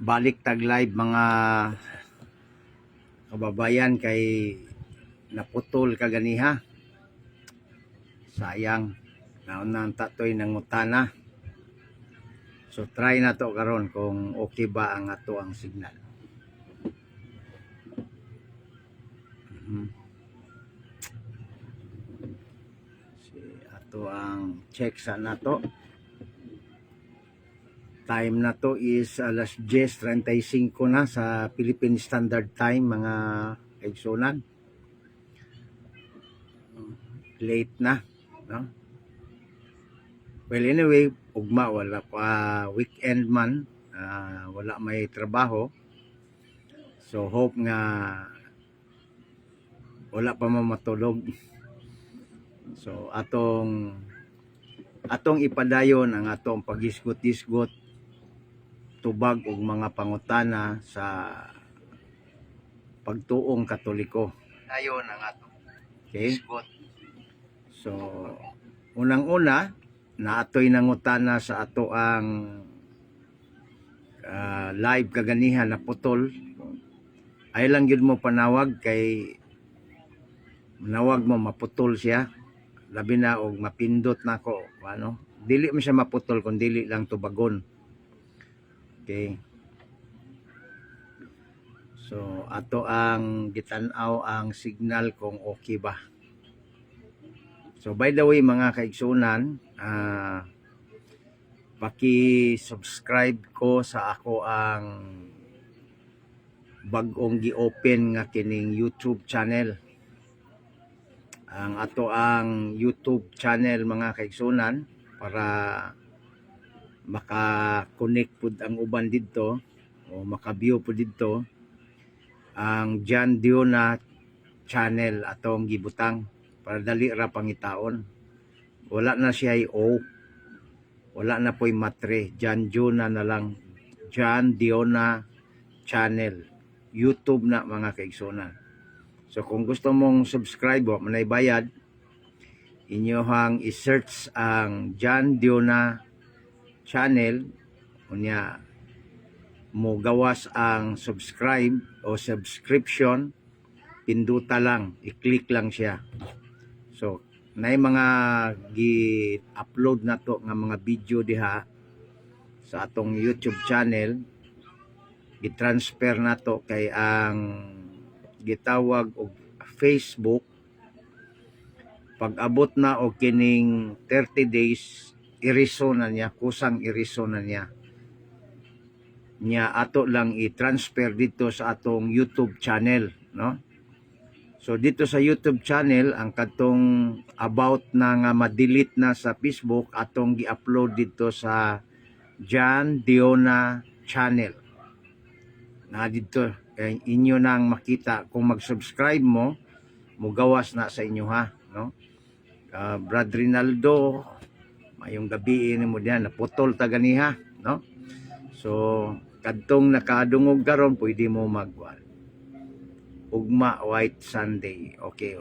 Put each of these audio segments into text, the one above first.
balik tag live mga kababayan kay naputol kaganiha. Sayang naunang tatoy nangutana. So try na to karon kung okay ba ang ato ang signal. Si ato ang check sa nato. Time na to is alas 10:35 na sa Philippine Standard Time mga kaigsunan. Late na, no? Well, anyway, ugma wala pa weekend man, wala may trabaho. So hope nga wala pa mamatulog. So atong ipadayon ang atong pagisgot-isgot tubag og mga pangutana sa pagtuong Katoliko. Dayon ang atong isgot. So unang-una naatoy nangutana sa ato ang live kaganiha na putol. Ay lang yun mo panawag kay manawag mo maputol siya. Labi na og mapindot na ko. Ano? Dili mo siya maputol kung dili lang tubagon. Okay. So ato ang gitan-aw ang signal kung okay ba. So by the way mga kaigsunan, paki-subscribe ko sa ako ang bag-ong gi-open nga kining YouTube channel. Ang ato ang YouTube channel mga kaigsunan para maka-connect pud ang uban didto o maka-view pud didto ang John Diona channel atong gibutang para dali ra pangitaon. Wala na siya o wala na po'y matre. John Diona na lang. John Diona channel. YouTube na mga kaigsunan. So kung gusto mong subscribe o manay bayad, inyohang i-search ang John Diona channel. Unya mo gawas ang subscribe o subscription, pinduta lang, i-click lang siya. So nay mga gi-upload na to nga mga video diha sa atong YouTube channel, gi-transfer na to kay ang gitawag og Facebook. Pag abot na og kining 30 days, iriso na niya, kusang iriso na niya. Nya ato lang i-transfer dito sa atong YouTube channel, no? So dito sa YouTube channel, ang katong about na nga ma-delete na sa Facebook, atong gi-upload dito sa John Diona channel. Na dito inyo nang makita kung mag-subscribe mo, mugawas na sa inyo ha, no? Brad Rinaldo, mayong gabi ni mo diyan naputol taganiha, no? So kadtong nakadungog karon pwede mo magwal. Ugma White Sunday. Okay,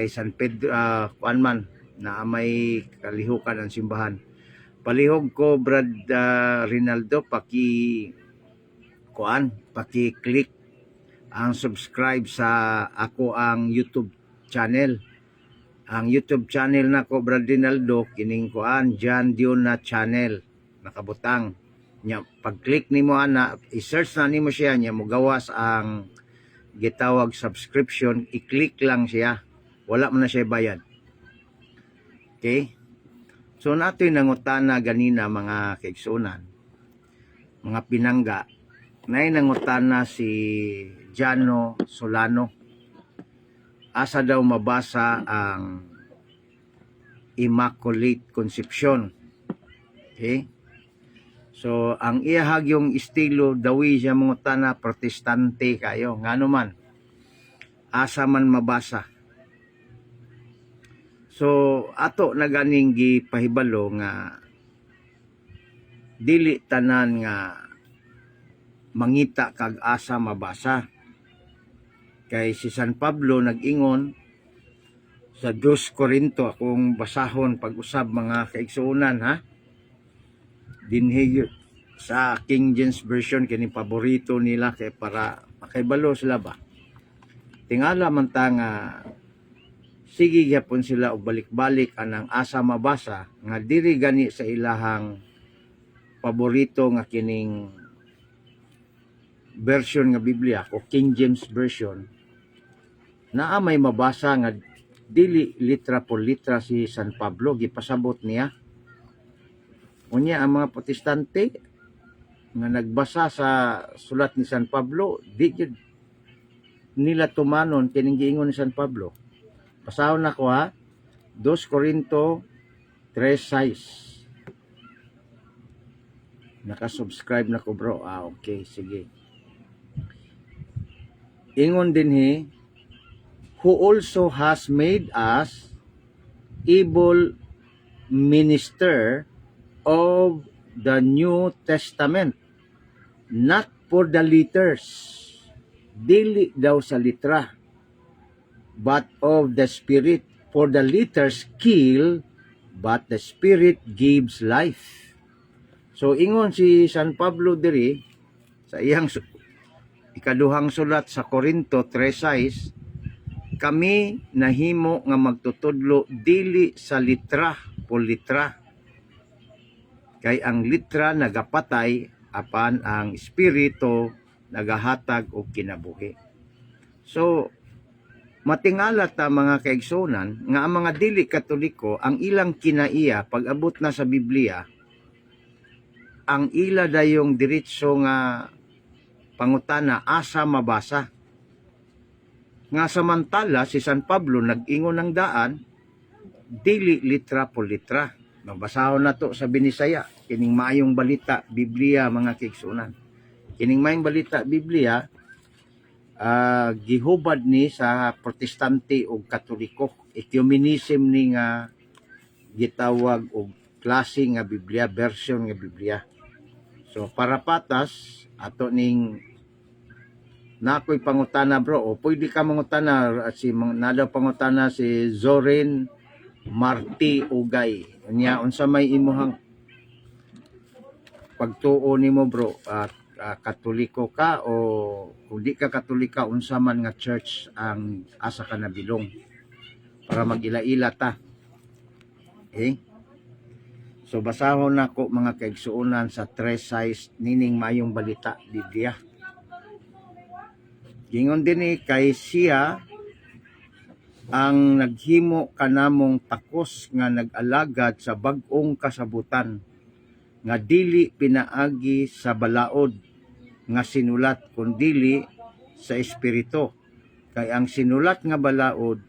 San Pedro kuan man na may kalihukan ang simbahan. Palihog ko Brad Rinaldo, paki-click ang subscribe sa ako ang YouTube channel. Ang YouTube channel na ko Brad Rinaldo kining kuan John Diona channel nakabutang. Nya pag-click nimo ana, i-search na nimo siya nya mogawas ang gitawag subscription, i-click lang siya. Wala man na siya bayad. Okay? So natoy nangutana ganina mga kaigsunan, mga pinangga. Nay nangutana si Jano Solano. Asa daw mabasa ang Immaculate Conception. Okay? So ang iyahag yung estilo dawi siya mangutana protestante kayo. Ngano man? Asa man mabasa. So ato na ganing gipahibalo nga dili tanan nga mangita kag asa mabasa. Kay si San Pablo nag-ingon sa 2 Corinto, akong basahon pag-usab mga kaigsuunan ha. Dinhi sa King James Version kini paborito nila kay para makaibalo sila ba. Tingala man ta nga sige gyapon sila og balik-balik anang asa mabasa nga diri gani sa ilahang paborito nga kining version nga Biblia o King James Version naa may mabasa nga dili litra por litra si San Pablo gipasabot niya. Unya ang mga protestante nga nagbasa sa sulat ni San Pablo di gyud nila tumanon kining giingon ni San Pablo. Basahon nako ha. 2 Corinto 3:6. Naka-subscribe na ko bro. Okay, sige. Ingon dinhi, who also has made us able minister of the New Testament, not for the letters, dili daw sa litra, but of the Spirit. For the letters kill, but the Spirit gives life. So ingon si San Pablo diri sa iyang ikaduhang sulat sa Corinto 3:6, kami nahimo nga magtutudlo dili sa litra po litra. Kay ang litra nagapatay apan ang espiritu nagahatag og kinabuhi. So matingala ta mga kaigsunan nga ang mga dili Katoliko ang ilang kinaiya pag-abot na sa Biblia ang ila dayong diretso nga pangutana asa mabasa. Nga samantala si San Pablo nag-ingon ng daan dili litra por litra. Mabasahon na to sa Binisaya kining maayong balita Biblia mga kaigsunan. Kining maayong balita Biblia gihubad ni sa protestante o katoliko. Ecumenism ni nga gitawag og klase nga Biblia, version nga Biblia. So para patas ato ning nakoy pangutana bro o pwede ka mangutana si nadaw pangutana si Zorin Marti Ugay. Unya unsa may imuhang pagtuo nimo bro Katoliko ka o kung di ka Katolika unsa man nga church ang asa ka nabilong para magila-ila ta. Okay? So basahon nako mga kaigsuonan sa 3:6 nining mayong balita Biblia. Gingon din kay siya ang naghimo kanamong takos nga nag-alagad sa bag-ong kasabutan nga dili pinaagi sa balaod nga sinulat kundili sa espiritu. Kay ang sinulat nga balaod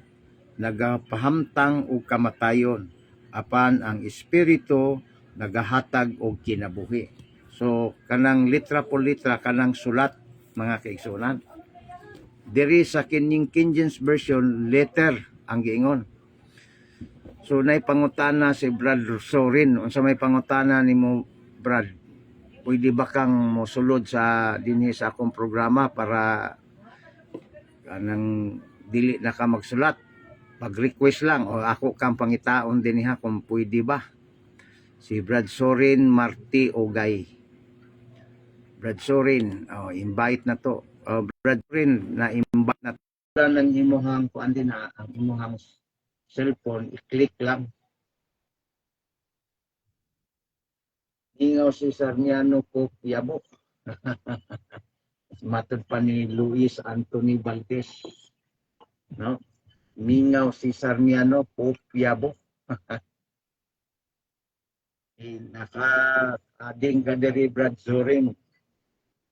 nagapahamtang og kamatayon apan ang espiritu nagahatag og kinabuhi. So kanang litra por litra kanang sulat mga kaigsuonan. Diri sa kining King James Version letter ang giingon. So nay pangutana si Brad Sorin, unsa may pangutana nimo Brad? Pwede ba kang mosulod sa dinhi sa akong programa para kanang dili na ka magsulat? Pag-request lang o ako kang pangitaon dinhi ha kung pwede ba. Si Brad Sorin Marti Ogay. Brad Sorin, invite na to. Brad Sorin, na-invite na to. Nang imuhang kuan din ha, ang imuhang cellphone, i-click lang. Ingaw si Sarniano Copiabo. Matod pa ni Luis Anthony Valdez. No? Mingaw si Sarniano Copiabo. Naka-ading ka diri Brad Zorin.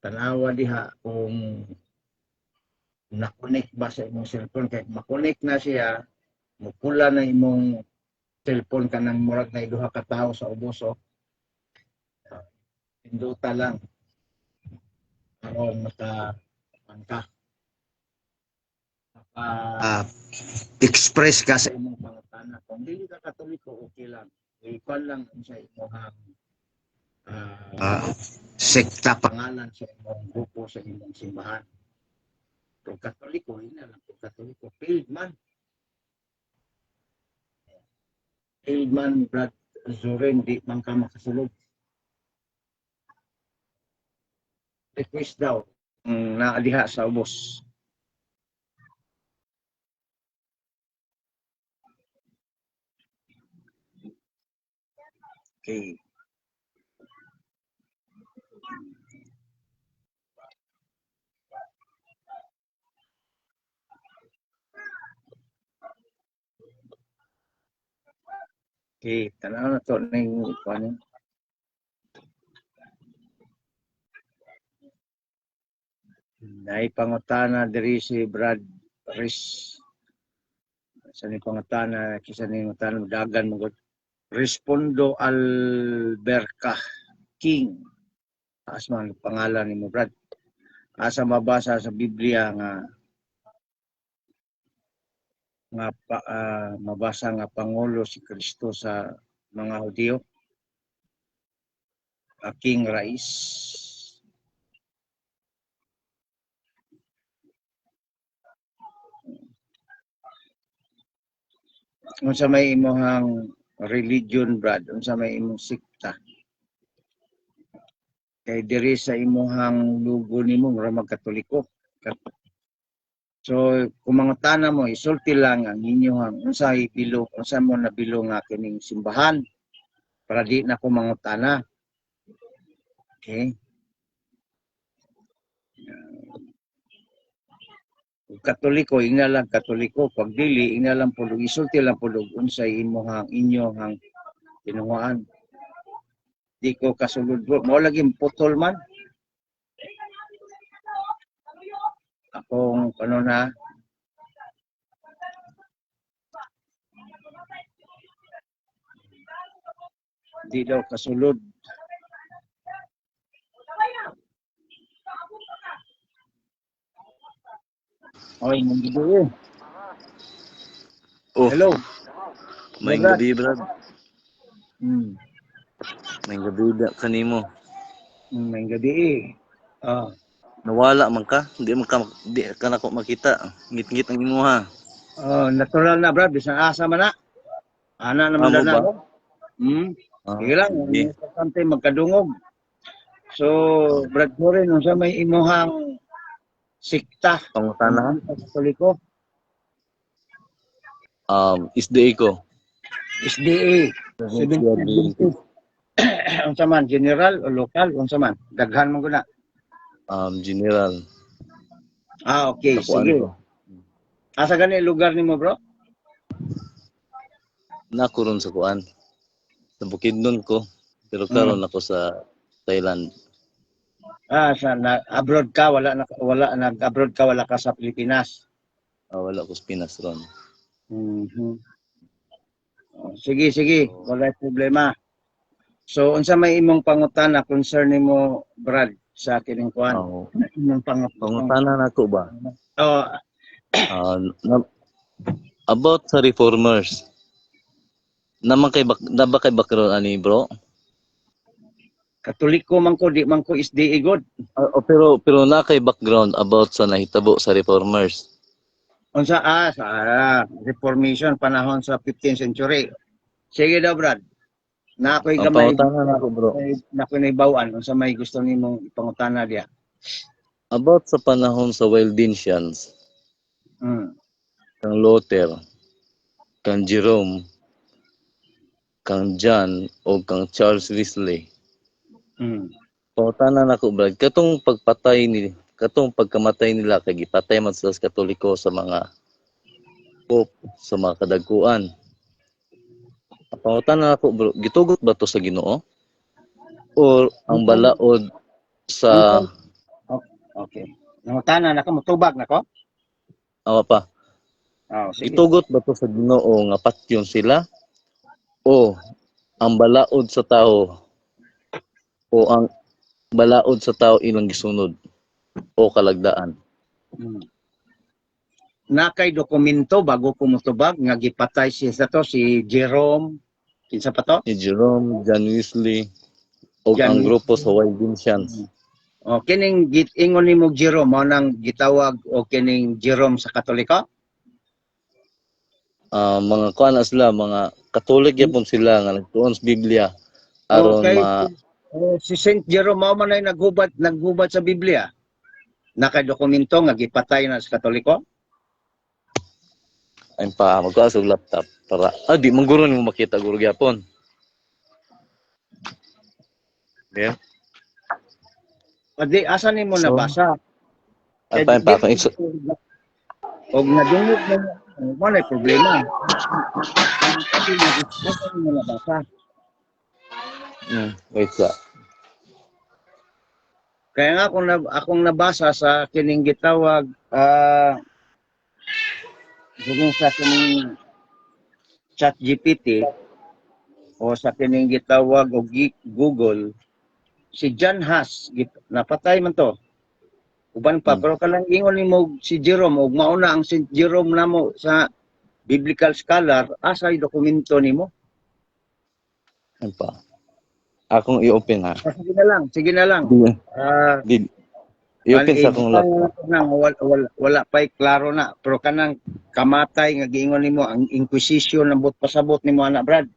Tanawa diha kung na-connect ba sa imong cellphone. Kaya makonect na siya, mupula na imong cellphone ka ng murag na iduha ka tao sa uboso. Pinduta lang. Karon express ka sa imong pangutana. Kung dili ka Katoliko, okay lang. Ikaw lang sa imong sekta pangalan sa imong grupo sa imong simbahan. Kung Katoliko, ina lang kung Katoliko. Failed man, Brad Zorin, di man ka makasulog. request daw na diha sa ubos. Okay. Okay, tanaw na to ning kuan. Nay pangutana diri si Brad Riz. Sa ni pangutana, kisa ni pangutana dagan mo gud. Respondo Alberca King. Asman pangalan ni mo Brad. Asa mabasa sa Biblia nga mabasa nga pangulo si Kristo sa mga Hudyo. King Rais. Unsa may imong religion Brad? Unsa may imong sikta? Kay diri sa imong lugo nimo mura magkatoliko. So kung mga tana mo isulti lang ang inyong unsa ibilog, unsa mo nabilong nga kining simbahan para di na ko mangutana. Okay? Katoliko ina lang katoliko, pag dili ina lang pulog isulti lang pulog unsay inyong tinunguan. Di ko kasulod bro, mo lagi putol man. Akong ano na di daw kasulod. Oy, nandito eh. Oh, Hello. may Brad. gabi, Brad. May gabi kanimo. May gabi eh. Nawala man ka? Di ka na ko makita. Ngit-ngit ang imuha. Natural na Brad, bisan asa man na. Ana naman Amo na ba? ako. Sige lang, Sige. importante magkadungog. So, Brad Corin, unsa may imuhang sikta? Pangutana? Katoliko? SDA ko. SDA. Unsa man, general o local? Unsa man? Daghan mo guna. General. Okay, Tapuan sige. ko. Asa gani lugar nimo bro? Nakuron sa kuan. Sa Bukidnon ko. Pero karon ako sa Thailand. Abroad ka, nag-abroad ka, wala ka sa Pilipinas. Wala ko sa Pinas ron. Sige, wala problema. So, unsa may imong pangutana concern nimo Brad sa kining kuan? Imong Pangutana na ko ba? Oh, About sa reformers. Na ba kay background ani bro? Katoliko man ko, di man ko SDA god. Pero na kay background about sa nahitabo sa reformers. Unsa sa Reformation panahon sa 15th century. Sige daw Brad. Na ako'y Ang gamay. pangutana na ko bro. Na ako'y naibawan. Unsa may gusto nimong ipangutana diya? About sa panahon sa Waldensians. Kang Luther, kang Jerome, kang John o kang Charles Wesley. Pangutana na ko Brad, katong pagkamatay nila kay gipatay man sa Katoliko sa mga pope, sa mga kadagkuan. Pangutana na ko bro, gitugot ba to sa Ginoo? Or ang balaod sa Okay. Pangutana na ko, mutubag na ko? pa. Sige. Gitugot ba to sa Ginoo nga patyon sila? O ang balaod sa tao o ang balaod sa tao ilang gisunod o kalagdaan? Nakay dokumento bago ko mutubag nga gipatay si Jerome, kinsa pa to? Si Jerome, John Wesley o John ang grupo sa Waldensians. Kining ingon nimo Jerome mo nang gitawag o kining Jerome sa Katoliko? Mga kuan sila, mga Katolik yapon sila nga nagtuon sa Biblia aron Si Saint Jerome mao man ay naghubad sa Biblia. Nakadokumento nga gipatay na sa Katoliko. Ay pa magkaas og laptop para di man guro nimo makita guro gyapon. Yeah. Adi asa nimo So, nabasa? ay pa ako Og nadungog mo na problema. Kasi asa nimo nabasa? wait sa. Kaya nga akong nabasa sa kining gitawag sa kining ChatGPT o sa kining gitawag og Google, si John Huss napatay man to. Uban pa pero kanang ingon nimo si Jerome ug mauna ang Saint Jerome namo sa biblical scholar asay dokumento nimo. Ay pa. Akong i-open ha. Sige na lang. Di. I-open sa akong laptop. Wala pa'y klaro na. Pero kanang kamatay nga giingon nimo ang Inquisition ng pasabot nimo anak Brad.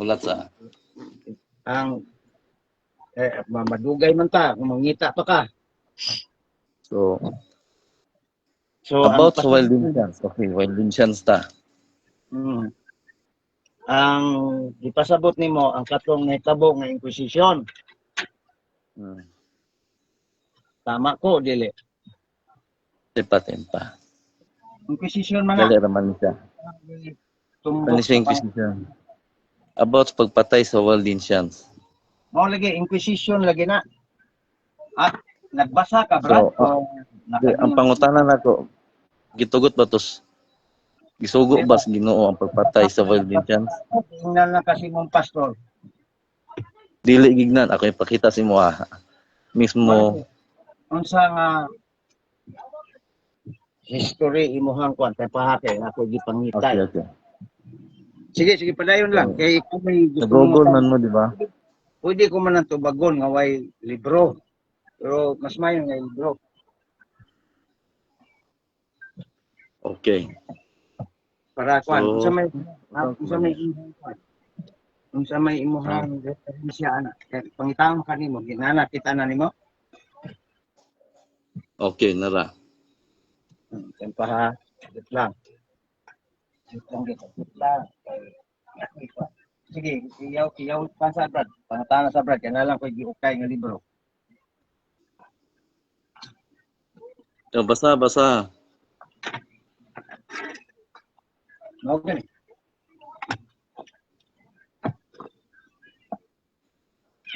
Ulat sa. Ang madugay man ta kung mangita pa ka. So, ang about sa Waldensians. Okay, Waldensians ta. Ang ipasabot nimo ang katong nahitabo nga Inquisition. Tama ko dili. Tempa. Inquisition man na. Dali raman siya. Ano siya Inquisition? About sa pagpatay sa Waldensians. Mao lagi Inquisition lagi na. At nagbasa ka Brad? Ang pangutanan nako gitugot ba tos gisugo ba sa Ginoo ang pagpatay sa Waldensians? Tingnan na kasi mong pastor. Dili gignan ako ipakita si mo mismo Unsa nga history imuhang kwan kay pahati ako gipangitay. Okay. Sige padayon lang kay kung may Nag-google man mo di ba? Pwede ko man ang tubagon nga way libro. Pero mas mayo nga libro. Okay. Para kwan So, unsa may imuhang referensya ana kay pangitawon kanimo ginana kita na nimo. Okay, nara. Tempa ha. Wait lang. Sige, iyaw pa sa Brad. Pangatana sa Brad. Yan na lang ko giukay nga libro. Basa. Okay.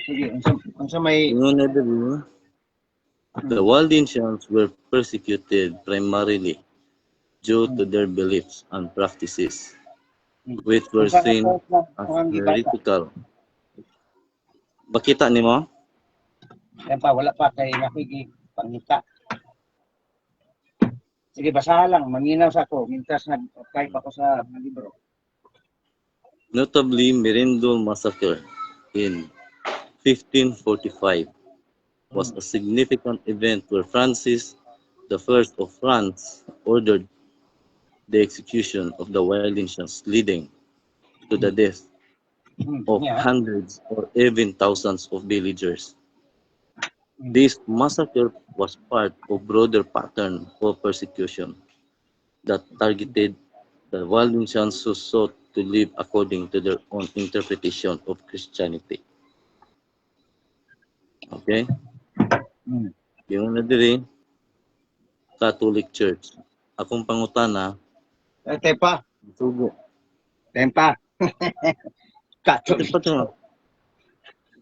Sige, unsa may... The Waldensians were persecuted primarily due to their beliefs and practices, which were seen as heretical. Bakita ni mo? Yan pa, wala pa kay nakikipangita. Sige, basahan lang. Manginaw sa ako. Mintas nag-type ako sa libro. Notably, Merindol Massacre in 1545 was a significant event where Francis I of France ordered the execution of the Waldensians, leading to the death of hundreds or even thousands of villagers. This massacre was part of broader pattern of persecution that targeted the Waldensians who sought to live according to their own interpretation of Christianity. Okay? Yung na diri, Catholic Church. Akong pangutana, Tempa. sugo. Tempa. Catholic.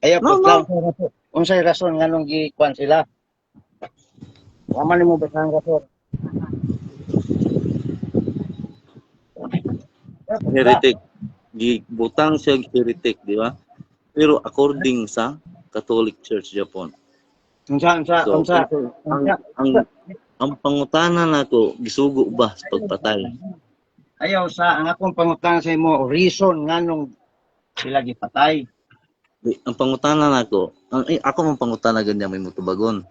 Ayaw No. lang. Unsay rason nga nung gikuan sila? Waman nimo basahan rason. Heretic. Gibutang siya heretic, di ba? Pero according sa Catholic Church Japan. Unsa. Ang pangutana nako gisugo ba sa pagpatay? Ayaw ang akong pangutana sa imo reason nganong sila gipatay. Ang pangutana nako, ako mong pangutana ganyan may mutubagon.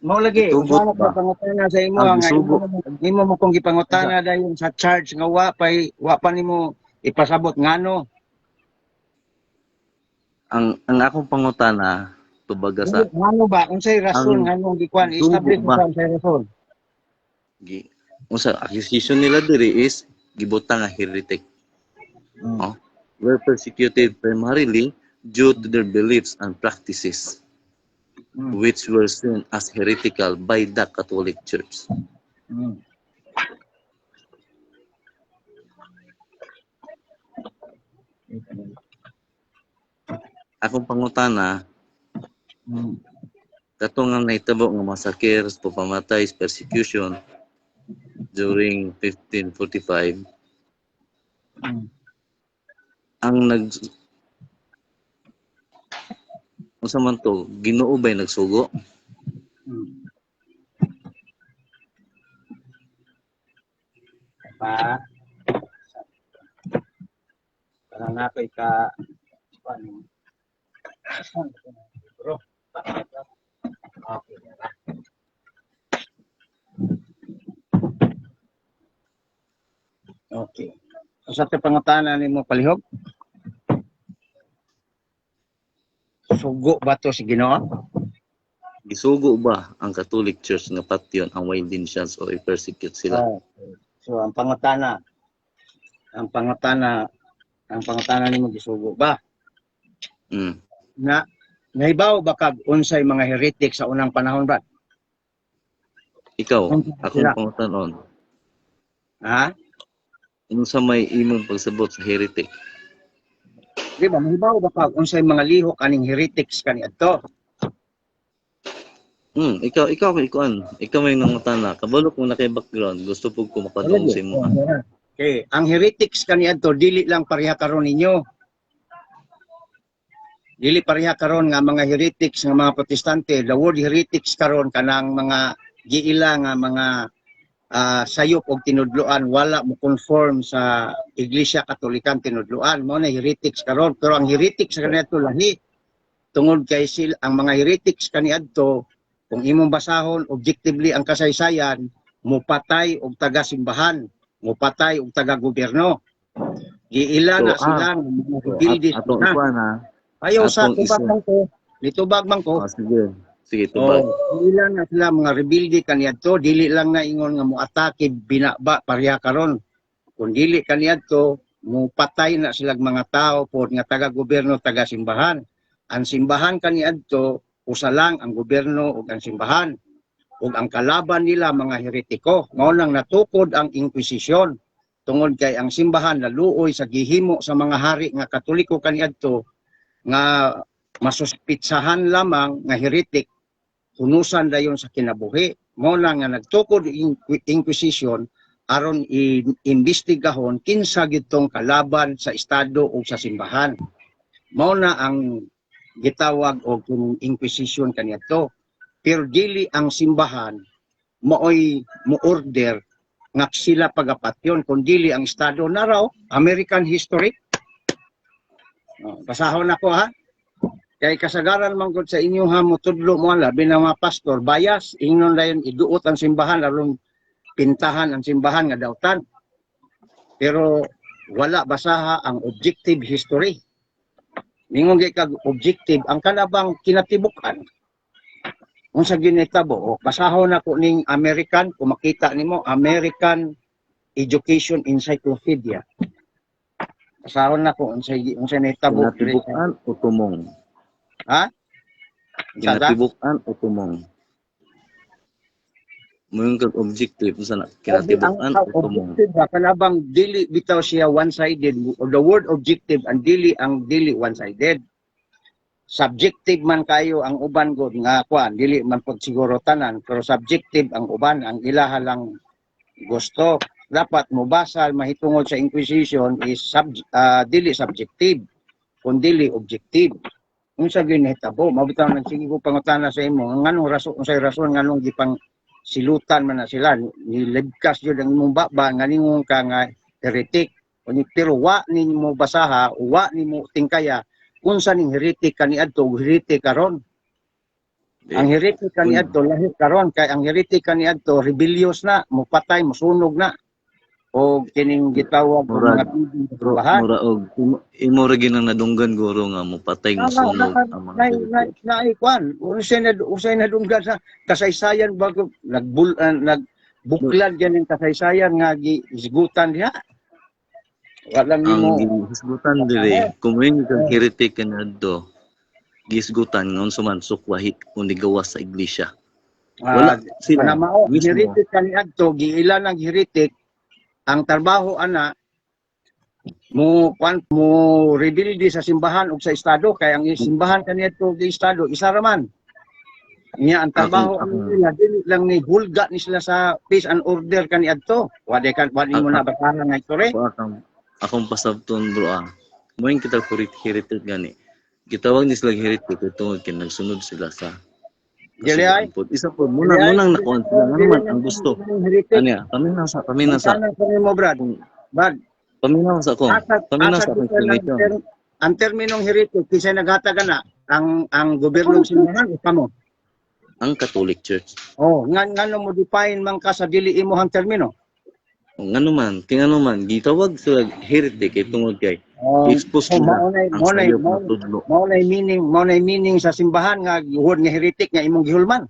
Mao lagi Gitugot unsa ba? na pangutana sa imo Ang nga gisugo. imo mo kung gipangutana dayon sa charge nga wa pa nimo ipasabot ngano. Ang akong pangutana tubaga sa Ngano ba unsay rason ang nganong gikuan sugo establish ba sa unsay rason? unsa accusation nila diri is gibutang nga heretic. Oh, were persecuted primarily due to their beliefs and practices, which were seen as heretical by the Catholic Church. Mm. Akong pangutana, Mm. katong nga nahitabo nga massacre, pagpamatay, persecution during 1545, Mm. ang unsa man to, Ginoo ba'y nagsugo? Mm. Pa para na kay ka kuan. Bro. Okay. Okay. Sa te pangutana nimo palihog? Sugo ba to si Ginoo? Gisugo ba ang Catholic Church nga patyon ang Waldensians o i-persecute sila? So ang pangutana nimo gisugo ba? Mm. Na nahibaw ba kag unsay mga heretic sa unang panahon ba? Ikaw, Sila. akong pangutanon, Ha? unsa may imong pagsabot sa heretic? Di ba nahibaw ba kag unsay mga lihok aning heretics kaniadto? Ikaw may nangutana. Kabalo kung na kay background, gusto po ko makadong sa imo. Okay, ang heretics kaniadto dili lang pareha karon ninyo. Dili pareha karon nga mga heretics nga mga protestante. The word heretics karon kanang mga giila nga mga sayop og tinudloan wala mo conform sa Iglesia Katolikang tinudloan mo na heretics karon, pero ang heretics kaniadto lahi tungod kay sila ang mga heretics kaniadto kung imong basahon objectively ang kasaysayan mupatay og taga-simbahan, mupatay og taga-gobyerno. Giila na sila nga mga rebeldes Ato na. ikuan Ayaw sa atong tubag isa. man ko, litubag man ko. Sige, tubag. Dili lang na sila mga rebelde kaniadto, dili lang na ingon nga moatake binaba pareha karon. Kung dili kaniadto, mupatay na sila mga tao pod nga taga-gobyerno, taga-simbahan. Ang simbahan kaniadto usa lang ang gobyerno ug ang simbahan. Ug ang kalaban nila mga heretiko. Mao nang natukod ang Inquisition. Tungod kay ang simbahan naluoy sa gihimo sa mga hari nga Katoliko kaniadto nga masuspitsahan lamang nga heretic hunusan dayon sa kinabuhi. Mao na nga nagtukod Inquisition aron iimbestigahon kinsa gitong kalaban sa estado o sa simbahan. Mao na ang gitawag og Inquisition kaniadto. Pero dili ang simbahan maoy mo-order nga sila pagapatyon kun dili ang estado na raw American history. Basahon ako ha. Kay kasagaran man gud sa inyo ha motudlo mo labi na mga pastor bias ingnon dayon iduot ang simbahan aron pintahan ang simbahan nga dautan. Pero wala basaha ang objective history. Ningon gay kag objective ang kanabang kinatibukan. Unsa ginitabo basahon nako ning American kung makita nimo American Education Encyclopedia. Basahon nako unsay nitabo Kinatibukan o tumong? ha? Kinatibukan o tumong? Moyong kag objective sa kinatibukan o tumong? Kanabang dili bitaw siya one-sided or the word objective ang dili one-sided. Subjective man kayo ang uban gud nga kuan dili man pag siguro tanan pero subjective ang uban ang ilaha lang gusto. Dapat mobasa mahitungod sa Inquisition is dili subjective kundi objective. Unsa ginahitabo mabitaw nang sige ko pangutana sa imo nganong rason unsay rason nganong gipang silutan man na sila nilibkas jud ang imong baba nganingon ka nga heretic pero wa ninyo basaha wa nimo tingkaya unsa ning heretic kaniadto heretic karon. Ang heretic kaniadto lahi karon kay ang heretic kaniadto rebellious na mupatay mosunog na. o kining gitawag og Murag, mga pidong sa bro, simbahan. mura og imo ra ginang nadunggan guro nga mo patay mo sunog ang mga heritage. Naikwan, usay na dunggan sa kasaysayan bago nagbuklad yan yung kasaysayan nga gisgutan diha. Walang Ang nimo gisgutan diri, kung may kang heretic kanadto, gisgutan ngon suman sukwahit kundi gawas sa iglesia. Wala sila panamao mismo. heritic kaniadto giilan ang heritic ang trabaho ana mo rebuildi sa simbahan ug sa estado kay ang simbahan kaniadto gi estado isa ra man. Nya ang trabaho nila dili lang ni hulga ni sila sa peace and order kaniadto. Wadi mo na basahan nga ito Akong pasabton bro Moing kita heritic gani. Gitawag ni sila heritic tungod kay nagsunod sila sa dili ay isa po munang nakuan sila nga naman ang gusto. Anya, kami na sa mo Brad. paminaw sa akong explanation. Ang terminong heritic kisay naghatag na ang gobyerno simbahan kamo. Ang Catholic Church. Ngano mo define man ka sa dili imong termino? Ngano man, gitawag sa heretic kay tungod kay expose nila ang sayop na tudlo. Mao na meaning sa simbahan nga gihuwad nga heretic nga imong gihulman.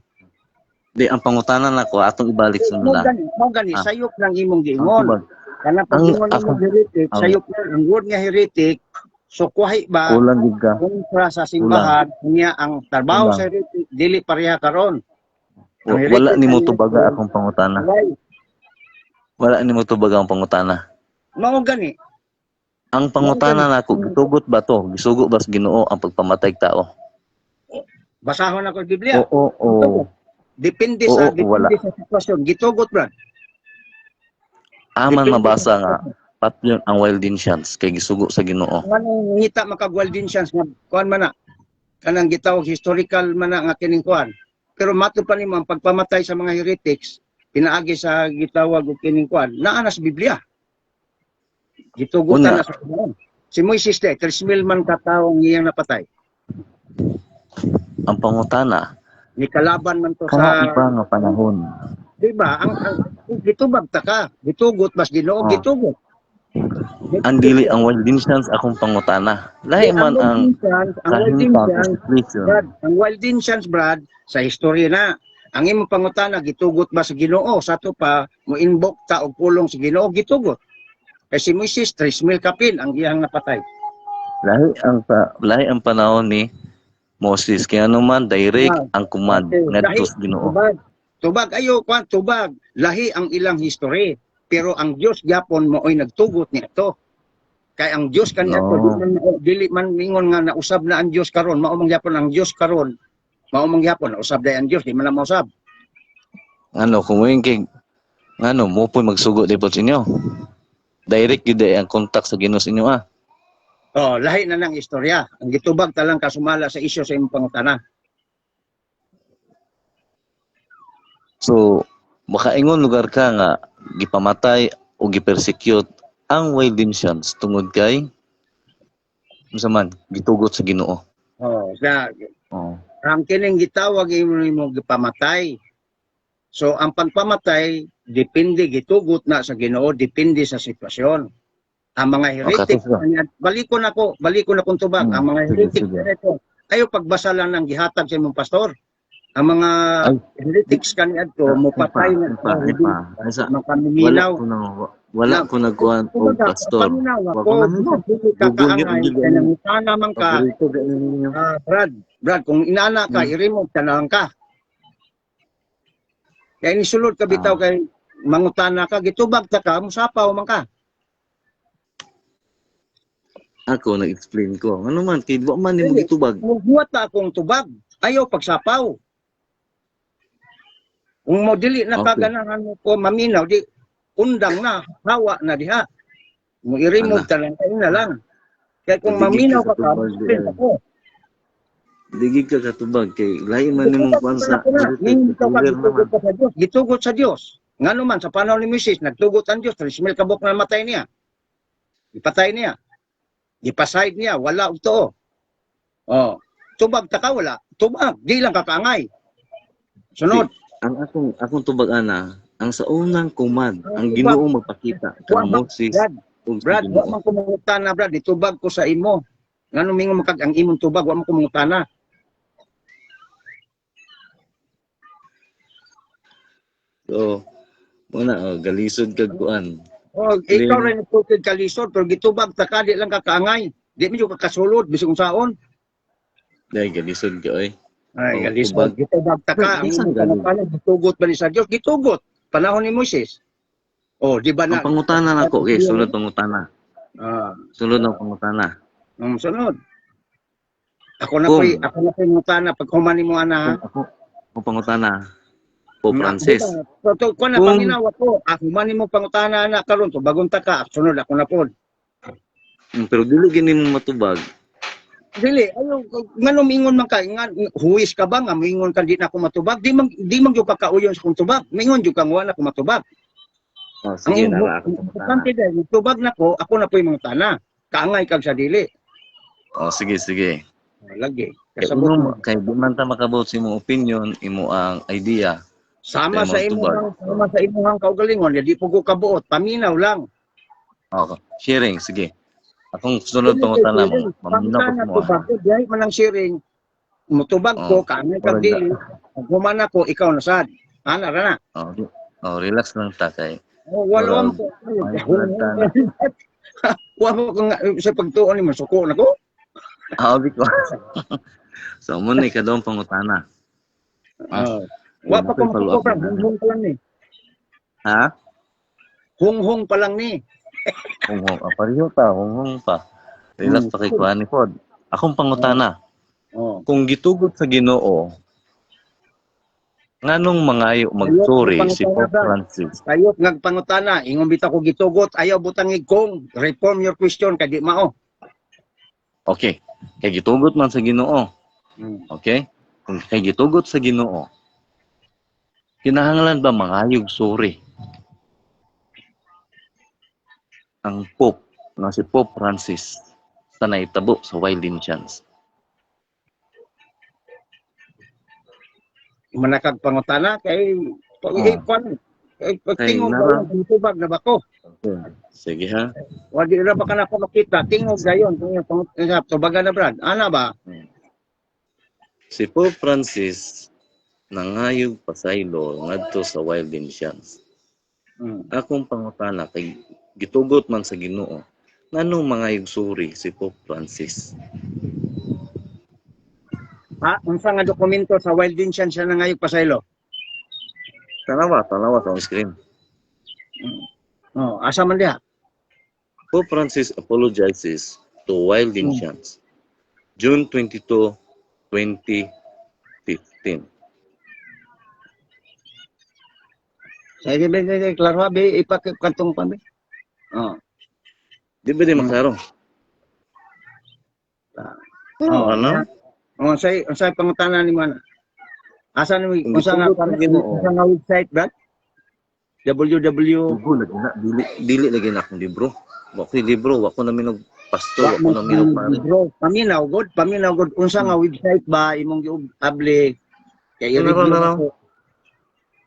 Di ang pangutanan nako atong ibalik sa nila. Mao gani sayop lang imong giingon. Kana pag ingon mo heretic, sayop lang ang word nga heretic. So kuhay ba kulang gid ka kontra sa simbahan niya ang trabaho sa heretic dili pareha karon. Wala nimo tubaga akong pangutana. Wala nimo tubaga ang pangutana. Mao gani. Ang pangutana nako gitugot ba to? Gisugo ba sa Ginoo ang pagpamatay tao? Basahon ako sa Biblia. Oo. Depende sa sitwasyon. Gitugot Brad. Aman mabasa nga patyon ang Waldensians kay gisugo sa Ginoo. Anong ngita makag-Waldensians nga kuan man na. Kanang gitawag historical man na nga kining kuan. Pero mato pa nimo ang pagpamatay sa mga heretics pinaagi sa gitawag og kining kuan naa na sa Biblia. Gitugutan na sa Ginoo. Si Moises 3,000 man ka tawo ang iyang napatay. Ang pangutana Ni kalaban man to sa sa nga panahon. Diba? Ang gitubag ta ka. Gitugot mas Ginoo gitugot. Ang dili ang Waldensians akong pangutana. Lahi man ang Waldensians Brad sa istorya na. Ang imong pangutana gitugot ba sa Ginoo sa to pa mo invoke ta og pulong sa Ginoo gitugot. Kasi si Moises 3,000 kapin ang iyang napatay. Lahi ang panahon ni Moses kaya naman direct ang command ngadto sa Ginoo. Tubag ayo kwan tubag lahi ang ilang history pero ang Dios gyapon mo'y nagtugot nito. Kay ang Dios kaniadto dili man mingon nga nausab na ang Dios karon mao man gyapon ang Dios karon. Mao man gyapon usab day ang Dios di man na mausab. Kung kay mo po magsugo di po sa inyo. Direct gyud ang contact sa Ginoo sa inyo lahi na nang istorya. Ang gitubag talang kasumala sa isyu sa imong pangutana. So, makaingon lugar ka nga gipamatay o gipersecute ang Waldensians tungod kay man gitugot sa Ginoo. Ang kining gitawag imo gipamatay. So ang pagpamatay depende gitugot na sa Ginoo, depende sa sitwasyon. Ang mga heretic balikon akong tubag ang mga heretic ayo pagbasa lang ng gihatag sa imong pastor. Ang mga heretics kaniadto mo patay na makaminaw. Wala ko nagkuhan o pastor. Sana man ka. Brad, kung inana ka, i-remove ka na lang ka. Kaya inisulod ka bitaw kay mangutana ka, gitubag ta ka, musapaw man ka. Ako nag-explain ko. Ano man, kay wa man nimo gitubag. Huwat ta akong tubag. Ayaw pagsapaw. Kung mo dili na kaganahan mo ko maminaw, di undang na, hawa na diha. Mo i-remove ta lang, kayo na lang. Kaya kung maminaw ka ako. Digig ka katubag kay lahi man nimo bansa. Gitugot sa Dios. Ngano man sa panahon ni Moises nagtugot ang Dios, 3,000 kabok na matay niya. Ipatay niya. Ipaside niya, wala og tuo. Tubag ta ka wala. Tubag, di lang kakaangay. Sunod. Ang akong tubag ana, ang sa unang kumad, ang Ginoo magpakita kang Moses ug sa Brad, wa Ginoo. man ko mangutana, Brad, itubag ko sa imo. Ngano mingon makag ang imong tubag, wa man ko mangutana. So, muna galisod kag kuan. Oh, ikaw Then, rin nagtutod ka lisod, pero gitubag ta ka, di lang ka kaangay. Di medyo ka kasulod, bisig kung saon. dahil galisod ka oy. Ay, Oh, lisod, tubag. gitubag ta ka, ang Bisan imong galing. pangalan, gitugot ba ni sa Diyos? Gitugot. Panahon ni Moises. Oh, di ba Ang na? pangutana nako, okay, sunod pangutana. Ah, Sunod ang pangutana. sunod. Ako Kung na po'y mutana pag humani mo ana ha. kung ako ang pangutana, Pope Francis. Ko na Kung paminaw ako. Ako man mo pangutana na karon to bagong taka sunod ako na pod. pero dili gini mo matubag. Dili ayo ngano mingon man ka nga huwis ka ba nga mingon ka di na ako matubag di man gyud ka kauyon sa kong tubag. Mingon gyud ka wala ako matubag. Oh, sige na ako pangutana. Importante dahil tubag na ako na po'y mangutana. Kaangay kag sa dili. Oh, sige, sige. Lagi. Kay Kasabot mo. kay di man ta makabot sa imong opinion, imo ang idea. Sama Kay sa magtubag. sama sa imong kaugalingon, di po ko kabuot, paminaw lang. Oh, sharing, sige. Akong sunod pangutana mo. Maminaw ko mo. Dihay man ang sharing, mutubag ko, kaanay kag Correct. dili. Pag human ako, ikaw na sad. Ana ra na. Oh, relax lang ta kay. Wala mo. Wa mo kung sa pagtuon ni masuko na ko. Abi ko. So, mo ni kadong pangutana. Wa pa ko masuko pa, hunghong pa lang ni. Ha? Hunghong pa lang ni. Hunghong. Pariyo ta, hunghong pa. Relax pa kay kuan ni Pod. Akong pangutana. Oh. Kung gitugot sa Ginoo, nganong mangayo magsuri si Pope Francis? Kayo ngagpangutana, ingon bitaw ko gitugot, ayaw butangig kong reform your question kay di mao. Okay. Kay gitugot man sa Ginoo. Okay? Kung kay gitugot sa Ginoo, kinahanglan ba mangayog suri ang Pope na si Pope Francis sa naitabo sa Waldensians? Manakag pangutana kay tingog nara. ba yung tubag na bako. Okay. Sige ha. Wadi ra ba kana ko makita tingog dayon kung tubagan na Brad. Ana ba? Si Pope Francis nangayog pasaylo ngadto sa Waldensians. Akong pangutana kay gitugot man sa Ginoo, nganong mangayog suri si Pope Francis? Unsa nga dokumento sa Waldensian siya na ngayog pasaylo? Tanawa sa screen. Asa man diha? Pope Francis apologizes to Waldensians. June 22, 2015. Sige be klaro be ipakantong pa be. Di ba di maklaro? Ano? Unsay pangutana ni man? Asa ni unsa nga website Brad? www Dili lagi na akong libro. Wa ko libro, wa ko na minog pastor, wa ko na minog pare. Bro, paminaw god unsa nga website ba imong giabli kay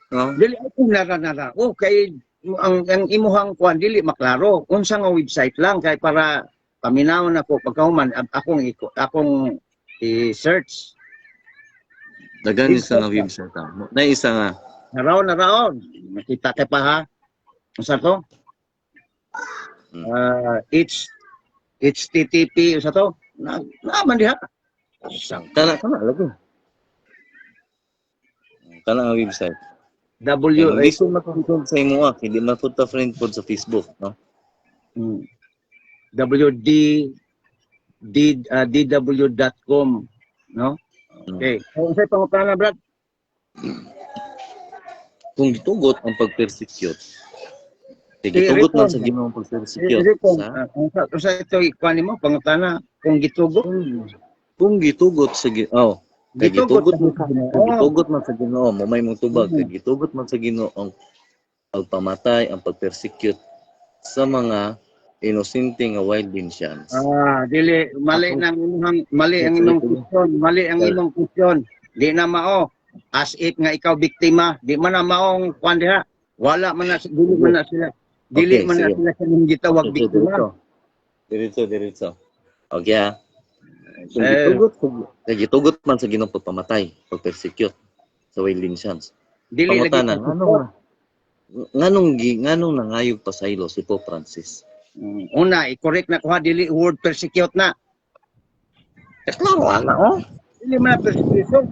No. dili ako nara. Kay ang imuhang kuan dili maklaro. Unsa nga website lang kay para paminawon ako pagkahuman akong i-search. Dagan isa nga website ta. Na isa nga Naraon. Makita kay pa ha. Unsa to? HTTP unsa to? Naman diha. kana lagi. Kana nga website. Hindi ko matuntun sa imo hindi mapunta friend pod sa Facebook, no? dw.com, no? Okay. Unsay pangutana Brad? Kung gitugot ang pag-persecute, gitugot man sa Ginoo ang pag-persecute. Unsa ito ikuan mo pangutana kung gitugot? Kung gitugot sa Ginoo, gitugot man sa Ginoo, mo may mong tubag, gitugot man sa Ginoo ang pagpamatay, ang pag-persecute sa mga inosente nga Waldensians. Dili mali ang imong question. Di na mao as if nga ikaw biktima, di man na maong kuan diha. Wala man na dili man na sila dili Okay, man na sige. sila sa nang gitawag Ito, biktima. Diretso. Okay, ah. Kung Eh, gitugot man sa Ginoo pagpamatay, pag-persecute sa wailing sons. dili lagi Pangutana, nganong nangayog pasaylo si Pope Francis? Una, i-correct na ko ha, dili word persecute na. Klaro ana oh. Dili man na persecution.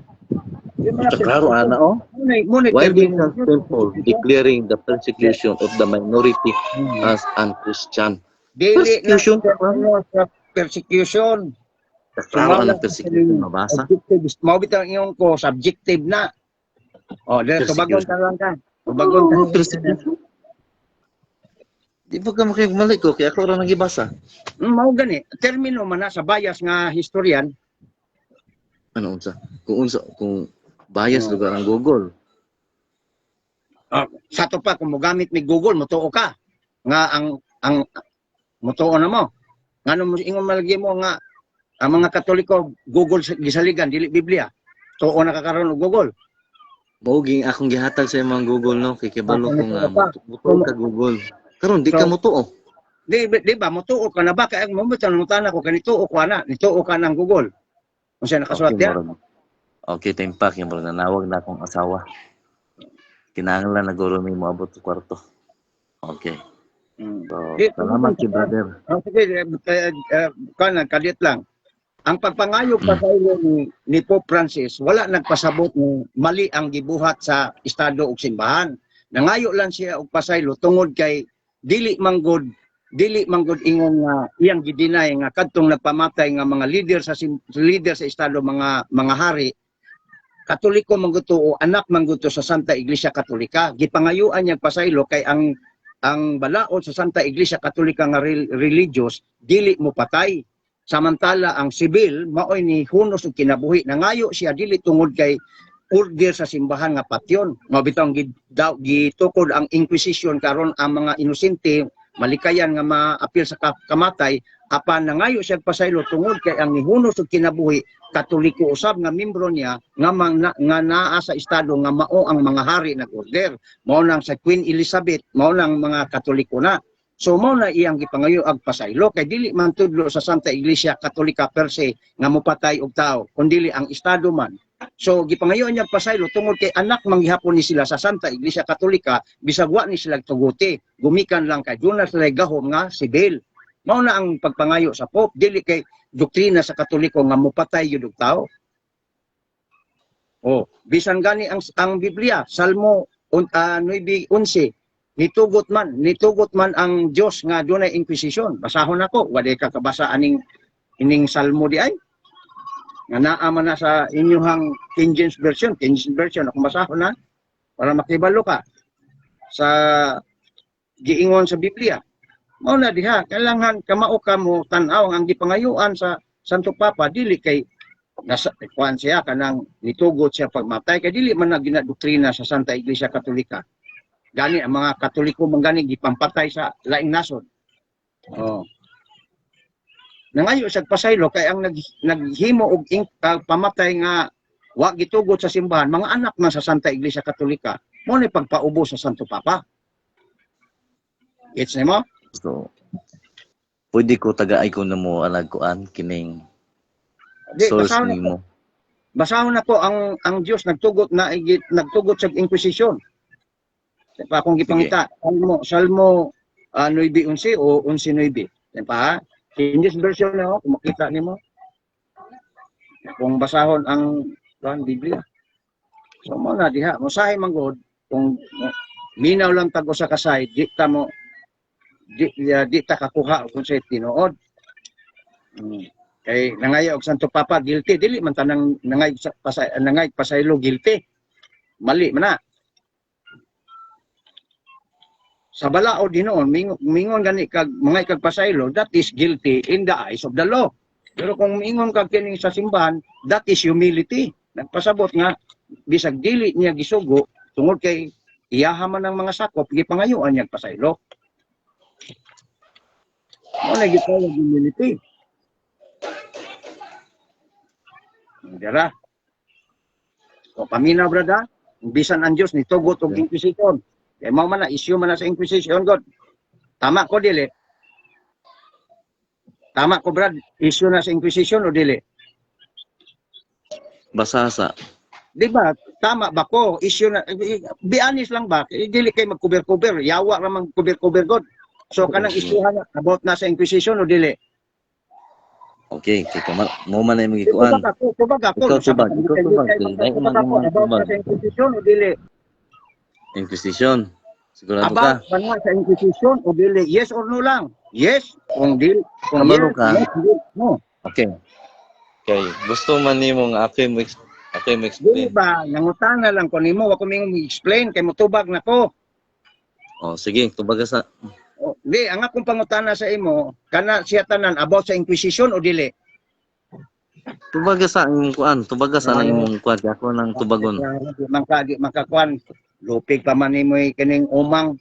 Dili man na Klaro ana oh. Muna Wailing sons temple declaring the persecution of the minority as unchristian. Dili na Persecution sa persecution. Klaro ana persecution mabasa. Mao bitaw ang iyong ko subjective na. Oh, dili tubagon ka lang ka. Tubagon ka. Oh, persecution. Di ba ka makigmalik ko kaya ako ra nagibasa. Mao gani, termino man na sa bias nga historian. Ano unsa? Kung bias lugar ang Google. Sa to pa kung mogamit ni Google, motuo ka nga ang motuo na mo. Ngano mo ingon malagi mo nga ang mga Katoliko Google gisaligan dili Biblia. Tuo na kakaroon og Google. Mauging akong gihatag sa imong Google no kay kibalo ko nga mutuo ka Google. Karon di ka So, mutuo. Di ba motuo ka na ba kay mo mo tanong ko kanito ko ana, nituo ka ng Google. Unsa nakasulat diha? Okay, timpak yung bro nanawag na akong asawa. Kinahanglan na guro may moabot sa kwarto. Okay. So, salamat ki brother. Sige, kana kadit lang. Ang pagpangayog pa sa ni Pope Francis, wala nagpasabot ng mali ang gibuhat sa estado ug simbahan. Nangayo lang siya og pasaylo tungod kay dili manggod ingon nga iyang gidinay nga kadtong nagpamatay nga mga leader sa estado, mga hari Katoliko mangguto o anak mangguto sa Santa Iglesia Katolika. Gipangayuan niya pasaylo kay ang balaod sa Santa Iglesia Katolika nga religious dili mo patay. Samantala ang sibil maoy ni hunos og kinabuhi. Nangayo siya dili tungod kay order sa simbahan nga patyon. Mabitaw gitukod ang Inquisition karon ang mga inosente malikayan nga maapil sa kamatay apan nangayo siya pasaylo tungod kay ang nihunos og kinabuhi Katoliko usab nga membro niya nga naa sa estado nga mao ang mga hari nag-order. Mao nang sa Queen Elizabeth, mao nang mga Katoliko na. So mao na iyang gipangayo ag pasaylo kay dili man tudlo sa Santa Iglesia Katolika per se nga mopatay og tao kundi ang estado man. So gipangayo niya pasaylo tungod kay anak manggihapon ni sila sa Santa Iglesia Katolika bisag wa ni sila tuguti. Gumikan lang kay Jonas gahom nga sibil. Mao na ang pagpangayo sa Pope dili kay doktrina sa Katoliko nga mopatay gyud og tao. Oh, bisan gani ang Biblia, Salmo 9:11 nitugot man ang Dios nga dunay inquisition. Basahon ako, wa day ka kabasa ining Salmo di ay. Nga naa man na sa inyong King James version ako basahon na para makibalo ka sa giingon sa Biblia. Mao na diha kailangan kamao ka mo tan-aw ang gipangayuan sa Santo Papa dili kay nasa kuan siya kanang nitugot siya pagmatay kay dili man na ginadoktrina sa Santa Iglesia Katolika. Gani ang mga Katoliko man gipampatay sa laing nasod. Oh. Nangayo sa pasaylo kay ang naghimo og pamatay nga wa gitugot sa simbahan mga anak man sa Santa Iglesia Katolika. Mo ni pagpaubo sa Santo Papa. It's mo? So, pwede ko tagaay ko na mo alagkuan kining source nimo. Basahon nako ang Dios nagtugot sa Inquisition. Pa akong gipangita, Salmo 9:11 o 11:9. Pa in this version na kung makita nimo. Kung basahon ang Biblia. So mo na diha, mosahay manggod kung minaw lang tag usa ka side, di ta kakuha kung sa tinuod. Kay nangayo og Santo Papa guilty dili man tanang nangay pasaylo guilty. Mali man na. Sa balaod dinoon mingon gani kag mga kag pasaylo that is guilty in the eyes of the law. Pero kung mingon kag kining sa simbahan that is humility. Nagpasabot nga bisag dili niya gisugo tungod kay iyaha man ng mga sakop gipangayuan niya pasaylo. Wala gitawag humility. Dira. O paminaw brada, bisan ang Dios nitugot og Inquisition. Kaya mao man na issue man na sa Inquisition god. Tama ko dili. Tama ko Brad, issue na sa Inquisition o dili? Basa sa Di ba? Tama ba ko? Issue na, be honest lang ba? Dili kay mag-cover-cover. Yawa ra mang cover-cover god. So kanang issue na about na sa Inquisition o dili? okay, kay mo man ay magikuan. Tubag ako. Ikaw tubag, ikaw tubag. Dili ko man About tubag. na sa Inquisition o dili? Inquisition. Sigurado About ka? ba na sa Inquisition o dili? Yes or no lang? Yes. Kung dili, kung Kabalo yes, ka? yes, yes, no. Okay. Okay, gusto man nimo nga ako mo Dili explain. ba? Nangutana lang ko nimo, wa ko ming explain kay motubag na ko. Oh, sige, tubag ka sa O, di, ang akong pangutana sa imo, kana siya tanan about sa Inquisition o dili? tubag ka sa imong kuan, tubag ka sa nang imong kuan, kaya ako nang tubagon. Di makakuan, lupig pa man nimo kining umang.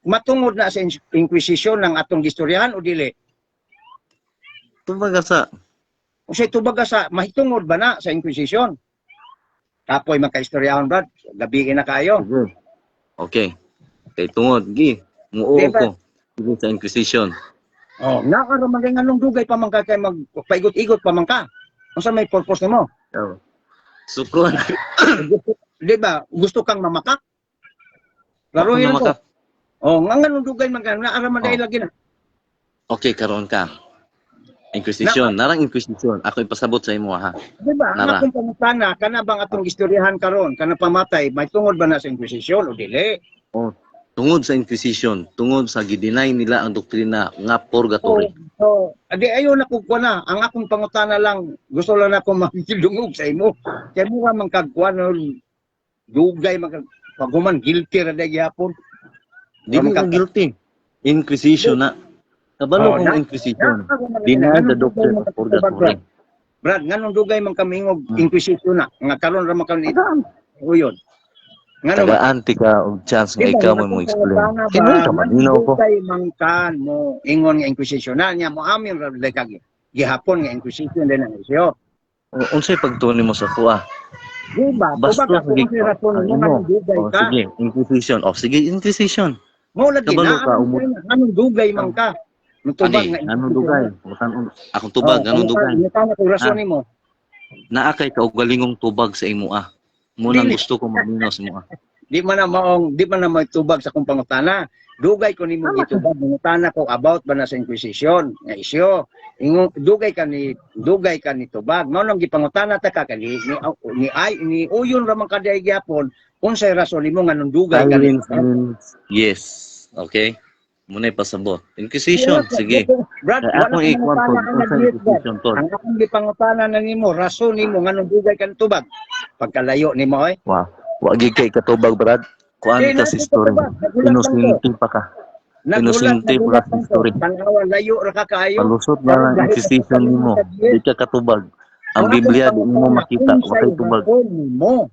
Matungod na sa Inquisition ng atong gistoryahan o dili? Tubag ka sa Kasi tubaga sa mahitungod ba na sa Inquisition? Kapoy magkaistoryahon brad, gabiin na kayo. sige. Okay. Kay tungod gi, muo Diba? ko. Sige sa Inquisition. Oh, nakaro maging anong dugay pa man ka kay magpaigot-igot pa man ka. Unsa may purpose nimo? Oh. Sukron. Di ba? Gusto kang mamakak? Laro yun ko. Oh, nga anong dugay man ka, naara man dahil lagi na. Okay, karon ka. Inquisition, narang Inquisition. Ako ipasabot sa imo ha. Di ba? Ang Nara. akong pangutana, kana bang atong istoryahan karon, kana pamatay, may tungod ba na sa Inquisition o dili? Oh, tungod sa Inquisition, tungod sa gidinay nila ang doktrina nga purgatory. So, adi ayo na ko na. Ang akong pangutana lang, gusto lang ako makikidungog sa imo. Kaya mo man kagkuan dugay paghuman guilty ra day gyapon. Di mo ka guilty. Inquisition na. Kabalo kong Inquisition. Deny the doctrine of purgatory. Brad, nganong dugay man kami ingog Inquisition na nga karon ra man kami uyon. Ngano ba? Tagaan ti ka og chance nga ikaw mo explain. Kini ka malinaw ko. Dugay man kan mo ingon nga Inquisition na niya mo amin ra day kag gihapon nga Inquisition din ang isyo. Unsay pagtuni mo sa kuha? Di ba? Basta Tubag ako sige. kung rason mo nganong dugay Oh, ka. sige, Inquisition. Oh, sige, Inquisition. Mo lagi Kabalo na ka, anong dugay man ka. Tubag Ani, anong dugay? Akong tubag, anong dugay? Ano kung rason nimo? Naa kay kaugalingong tubag sa imo ah. Munang Dili. gusto ko maminaw sa imo ah. Di man na maitubag sa kung pangutana. Dugay ko nimo itubag pangutana ko about ba na sa Inquisition nga isyo. Ingon dugay ka ni tubag. Mao nang gipangutana ta ka kani ni uyon ra man kaday gyapon unsay rason nimo nganong dugay ka ni. Silence means yes. Okay? Muna'y pasabot. Inquisition, sige. Brad, Kaya wala akong kang ikuan pangutana po ang sa nag-yes, Brad. Inquisition to. Ang akong gipangutana na nimo rason nimo nganong dugay ka ni tubag. Pagkalayo nimo oy. Wow. Wagi kay katubag, Brad. Kuan ka si story. Inusinti pa ka. Inusinti pa ka si story. Tanawa layo ra ka kaayo. Palusot na ang Inquisition nimo. Di ka katubag. Ang Biblia di mo makita. Wakay tubag. Mo.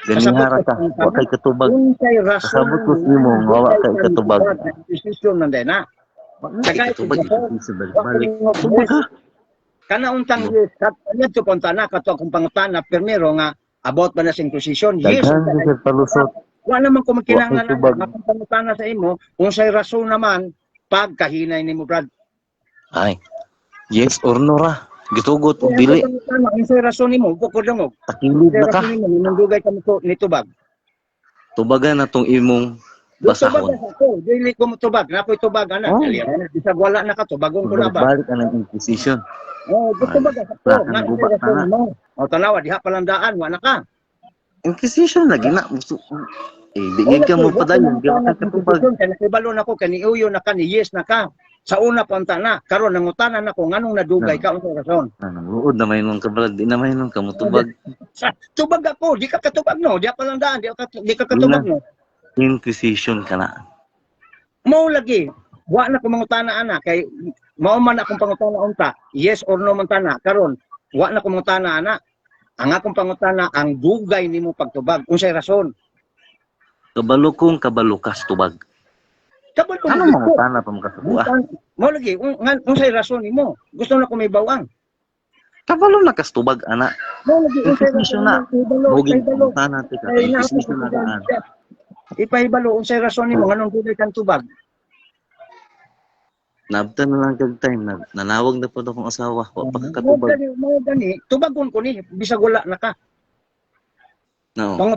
Ganihara ka. Wakay katubag. Unsay rason Kasabot ko nimo, wala kay katubag. Inquisition man din na. Wakay katubag. Inquisition balik. Tubag ka. Kana untang yes, to pontana kato akong pangutana primero nga about ba na sa Inquisition. Yes. Daghan ka palusot. Wala naman ko magkinahanglan Wakay tubag. na akong pangutana sa imo unsay rason naman pagkahinay nimo Brad. Ay. Yes or no ra. Gitugot o dili. Unsay rason nimo kukudungog. Takilid na ka. Nindugay ka nito bag. Tubagan na tong imong basahon. Ako, dili ko motubag, napoy tubag ana. Oh. Bisag wala na ka to bagong ko na ba. Balik ka ng Inquisition. Oh, gusto ba ka to? Lahat ng Nga gubat rason na. mo. O tanawa diha palandaan wa na ka. Inquisition lagi na. Di ka mo padayon. Di ka katubag. Kanibalo na ko kaniuyo na ka ni yes na ka. Sa una punta na karon nangutanan nako nganong nadugay ka unsay rason. Nanguod na may nung kabrad. Di na may nung kamutubag. Tubag ako, di ka katubag no, diha palandaan, di ka katubag no. Inquisition ka na. Mao lagi. Wa na ko mangutana ana kay mao man akong pangutana unta. Yes or no man tana karon. Wa na ko mangutana ana. Ang akong pangutana ang dugay nimo pagtubag unsay rason. Kabalukong kabalukas tubag. Kabalo Ano mo mga tana pa makasubuah? Mao lagi unsay rason nimo. Gusto na ko may bawang. Kabalo na kas tubag ana. Mao lagi unsay Inquisition rason na. nimo. Bugin tana ti ka. Inquisition na daan. Ipahibalo unsay rason nimo nganong dugay kang tubag. Nabtan na lang kag time na nanawag na po akong asawa. Wa pa Mo kakatubag. gani, tubagon ko ni bisag wala na ka. No. Mga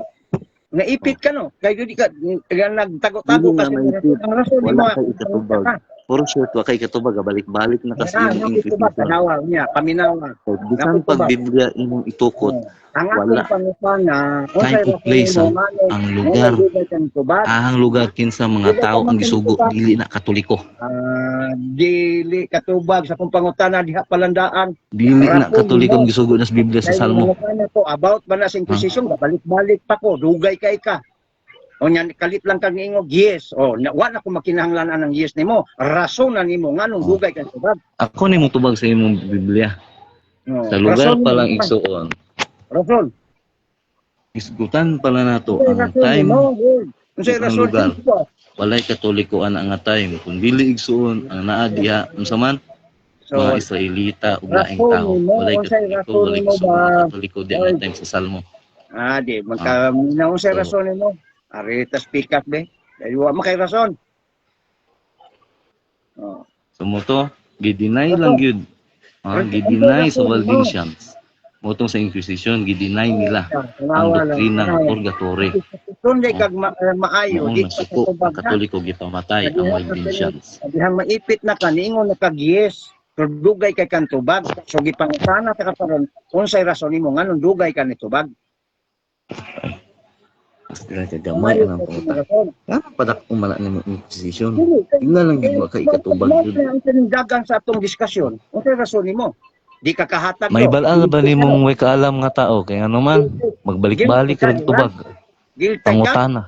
naipit ka no, kay di ka nagtago-tago Dili kasi na maipit. ang rason nimo. Wala kay ikatubag. Puro short wa kay katubag balik-balik na kasi Ah, imong nakitubag inquisition. tanawa niya, paminawa. Bisan pag Nakitubag. Biblia imong itukot, Ang wala. akong pangutana, Time to place ang lugar. Ahang lugar kinsa mga tao ang gisugo dili na katoliko. Dili katubag sa akong pangutana diha palandaan. Dili na katoliko ang gisugo na sa Biblia sa Kaya Salmo. pangutana ko about ba na sa Inquisition, balik-balik pa ko, dugay kay ka. O nya kalit lang kang ingog, yes. O wa na ko makinahanglanan ng yes nimo. Rason na nimo nganong dugay kay tubag. Ako ni mo tubag sa imong Biblia. Sa lugar pa lang igsuon. Rason. Isgutan pala nato Unsay ang rason time. nimo? Unsay ang rason lugar. nimo? Walay katolikoan ang nga time. Kung dili igsuon ang naa diha unsa man So, mga Israelita ug laing rason tao. mo, Walay unsay katoliko, rason walay mo igsuon ba? mga katoliko di ang time sa Salmo. di magkaminaw unsay So, rason nimo? Arita speak up be. Dahil wa makay rason. Oh. So mo to, gideny lang gyud. Gideny sa Valdensians. Motong sa Inquisition, gideny nila ang doktrina ng purgatory. Kung di kag maayo, Noong di nasuko ka ang Katoliko gipamatay ang Valdensians. Dihang maipit na ka, niingon na kag yes. Pero dugay kay kang tubag. So gipangutana ta karon unsay rason nimo nganong dugay ka ni tubag? Sila kagamay ang pumunta. Kaya padak umala ni Inquisition. Tingnan lang gid kay katubag yun. Ang tindagan sa atong diskusyon. Unsay rason nimo? Di ka kahatag. May balaan ba nimong way kaalam nga tao kay ano man magbalik-balik ra tubag. Guilty ka? Pangutana.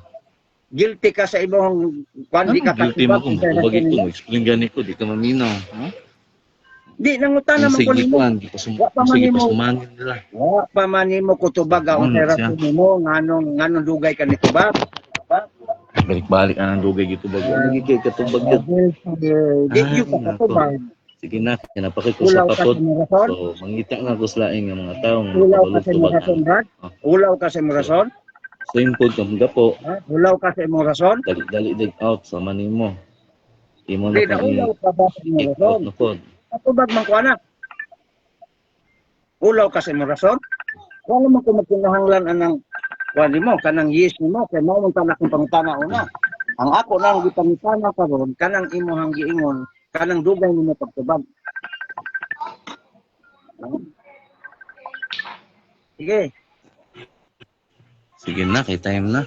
Guilty ka sa imong kwan di ka Guilty mo kung katubag. tubag ito, explain gani ko, di ka maminaw. Di nangutana man ko Sige nimo. kuan, di pa sumangin nila. Wa pa man nimo ko tubag ang Ano rason nimo nganong dugay ka ni tubag. Balik-balik ang dugay gitubag. Lagi kay katubag yun. Di you ka tubag. Sige na, kinapakit ko sa Ulaw ka papod. sa mga rason. So, mangita na ko sa laing ng mga taong Ulaw ka makabalog sa imong rason, tubagan. Brad. Ulaw ka sa imong rason. Same pod kang gapo, Ulaw ka sa imong rason. dali dig out sa manimo. Imo Di na na kung ulaw ka ba sa imong i-out rason. na pod. Tubag man ko ana. Ulaw ka sa imong rason. Wala man ko magkinahanglan anang kuan nimo kanang yes nimo kay mao man tanak kong pangutana una. Ang ako nang gipangutana karon kanang imong giingon kanang dugay nimo pagtubag. Sige. Sige na, kay time na.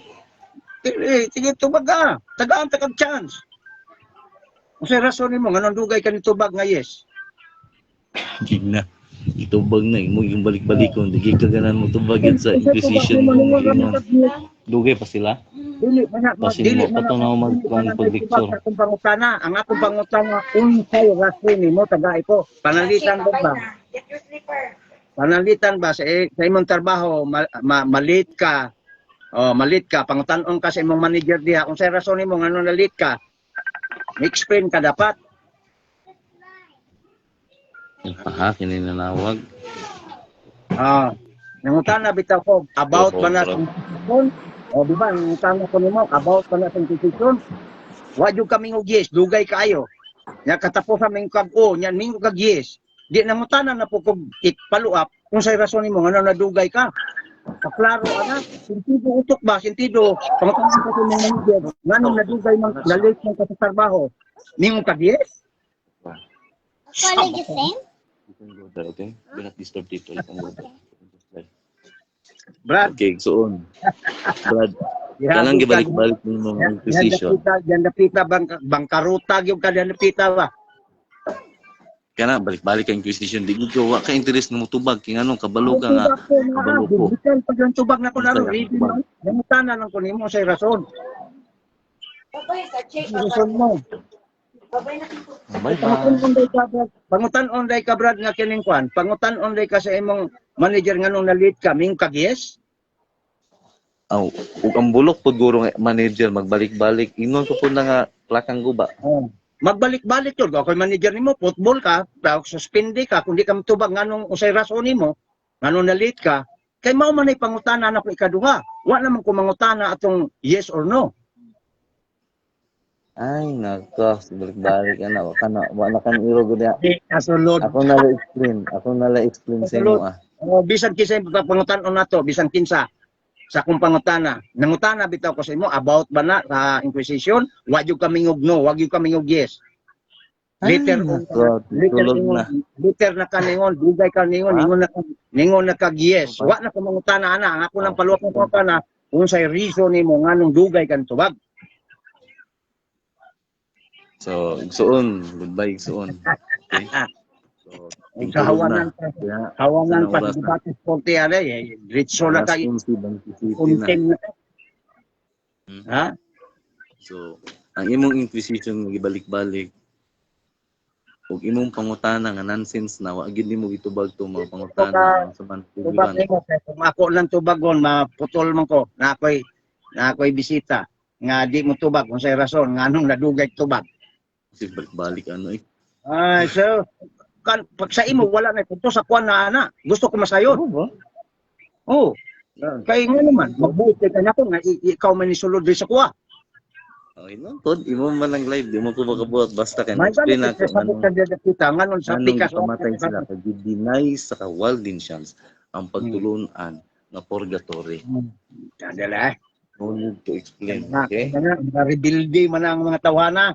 Sige, tubag ka. Tagaan kag chance. Unsay rason nimo nganong dugay ka ni tubag nga yes? Sige na. Itubag na, imo yung balik-balikon. Di ka ganan mo tubagin sa Inquisition. Dugay pa sila. Dili man Kasi mo patunaw pag-picture. Akong pangutana, ang akong pangutana unsay rason nimo tagay ko. Panalitan ba? Get your slipper. Panalitan ba sa imong trabaho malit ka? Oh, malit ka, pangutan-on ka sa imong manager diha kung sa rason nimo ngano nalit ka. Explain ka dapat. Paha, kininanawag. Nangutana bitaw ko about ba na sa institution? O di ba, nangutana ko nimo about ba na sa institution? Wa jud kami og yes, dugay kaayo. Nya katapusan ming kag nya ming kag yes. Di nangutana na po kog follow up kung sa rason nimo ngano nadugay ka. Paklaro ana, sentido utok ba, sentido pangutana ko sa mga manager, ngano nadugay man nalit man ka sa trabaho. Ming kag yes? College is same? You can go there, okay? Do not disturb people. You can go there. Brad, Okay, so on. Brad, kanang gibalik-balik mo mga Inquisition. Yan napita bangkaruta gyud ka yan napita ba? Kana balik-balik ka Inquisition. Di ko wa ka interest mo tubag king anong kabalo ka nga. Kabalo ko. Bisan pag yung tubag na ko laro, ready man. Nangutana lang ko nimo sa rason. Babay, sa check. Rason mo. Babay na kito. Bye-bye. Pangutan-on day ka Brad nga kining kwan. Pangutan-on day ka sa imong manager nganong nalit ka ming kag yes. Aw, ug ang bulok pud guro nga manager magbalik-balik. Ingon ko pud na nga plakang guba. Magbalik-balik yun. Ako manager nimo, football ka, suspende ka, kung di ka matubag nganong usay rason nimo, nganong nalit ka, kay mao man ay pangutana na ko ikaduha. Wa naman ko mangutana atong yes or no. Ay, nako. Balik-balik ka na. Wala ka na irog niya. Kasulod. Ako na explain sa imo ah. Bisan kinsa pangutan-on nato, bisan kinsa sa akong pangutana. Nangutana bitaw ko sa imo about ba na sa Inquisition? Wa gyud kami ngog no, wa gyud kami ngog yes. Later on, Tulog na. later na kaningon, dugay kaningon, ningon na kag yes. Wa na ko mangutana ana, ang ako lang paluwak mo pa na unsay reason nimo nganong dugay kan tubag. So, igsuon. Goodbye, igsuon. Okay? So, Kahawanan Anong pa oras sa na? debate sporty ale, diretso na kay na. content na. Ha? So, ang imong inquisition nga gibalik-balik ug imong pangutana nga nonsense na wa gid nimo gitubag to mga pangutana sa Tubag mantuliban. nimo kung ako lang tubagon maputol man ko na ako'y bisita nga di mo tubag kung say rason nganong nadugay tubag. Kasi balik-balik ano eh. Ay, so pag sa imo wala na punto sa kuan na ana. Gusto ko masayon. Oh. Kay nga naman magbuti ka na ko nga ikaw man isulod sa kuha. Okay no, Tod, imo man lang live, di mo ko makabuhat basta kay May explain ako sabot ka kita nganon sa anong pikas pamatay sila kay deny sa Waldensians ang pagtulunan na purgatory. Kadala. No need to explain, okay? Rebuildi man ang mga tawhana.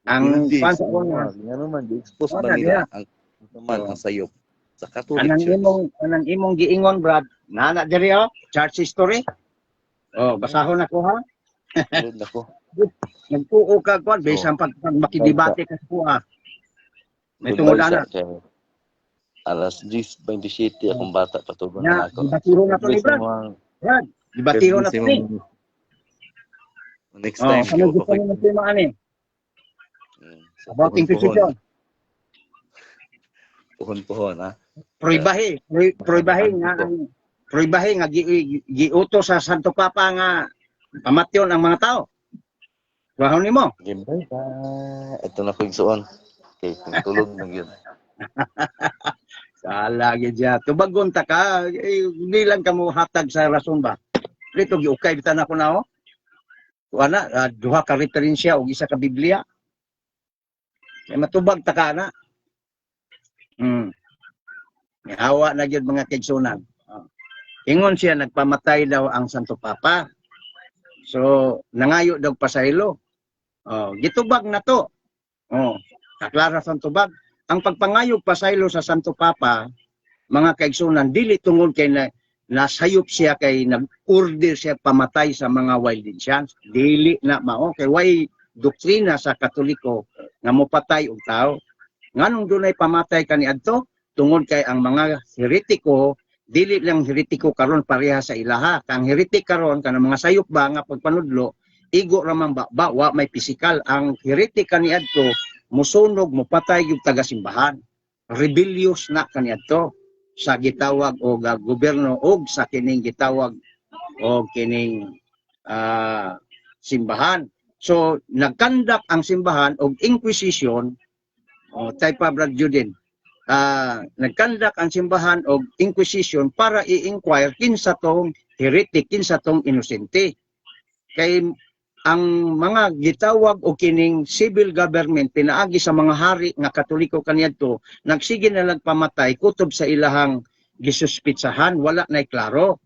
Ang pansa ko nga nga naman di-expose ba Wala, nila ang naman ang sayop sa Catholic Church. anang imong giingon brad nana diri church history. Oh, basahon ako ha. Tulad ako. Nagtuo ka kuan bisan pag makidebate ka sa kuha. May tungod ana. Alas 10:27 akong bata patugon Ya, na ako. debatiro na to ni Brad. Brad, debatiro na to ni. Next time, kamo gusto mo ng tema ani? About Inquisition. Puhon-puhon, ha? Proibahe nga giutos sa Santo Papa nga pamatyon ang mga tao. Wahon nimo. Gimbay ka. Ito na ko igsuon. Okay, tulog na yun. Sala gyud ya. Tubagon ta ka, hindi lang kamo hatag sa rason ba. Dito giukay bitan ako na Wala, duha ka referensya og isa ka Biblia. Kay matubag ta ka na. Hawa na gyud mga kaigsunan. Ingon siya nagpamatay daw ang Santo Papa. So nangayo daw pasaylo. Gitubag na to. Kaklara sa tubag. Ang pagpangayog pasaylo sa Santo Papa, mga kaigsunan, dili tungod kay nasayop siya kay nag-order siya pamatay sa mga Waldensians. Dili na mao kay way doktrina sa Katoliko nga mopatay og tao. Nganong dunay pamatay kaniadto? Tungod kay ang mga heretiko dili lang heretiko karon pareha sa ilaha. Kang heretik karon kanang mga sayop ba nga pagpanudlo, igo ra man ba wa may pisikal. Ang heretik kaniadto musunog mopatay gyud taga-simbahan. Rebellious na kaniadto sa gitawag og gobyerno og sa kining gitawag og kining simbahan. So nagkandak ang simbahan og inquisition type of Brad Judin. Nagkandak ang simbahan og inquisition para i-inquire kinsa tong heretic, kinsa tong inosente. Kay ang mga gitawag o kining civil government pinaagi sa mga hari nga Katoliko kaniadto nagsige na nagpamatay kutob sa ilahang gisuspitsahan wala nay klaro.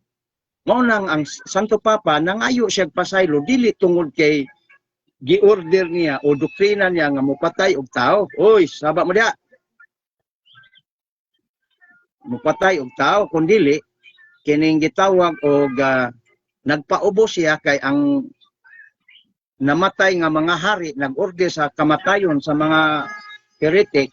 Mao nang ang Santo Papa nangayo siya pasaylo dili tungod kay gi-order niya o doktrina niya nga mopatay og tao. Oy, saba mo diha. Mopatay og tao kundili kining gitawag og nagpaubos siya kay ang namatay nga mga hari nag-order sa kamatayon sa mga heretic.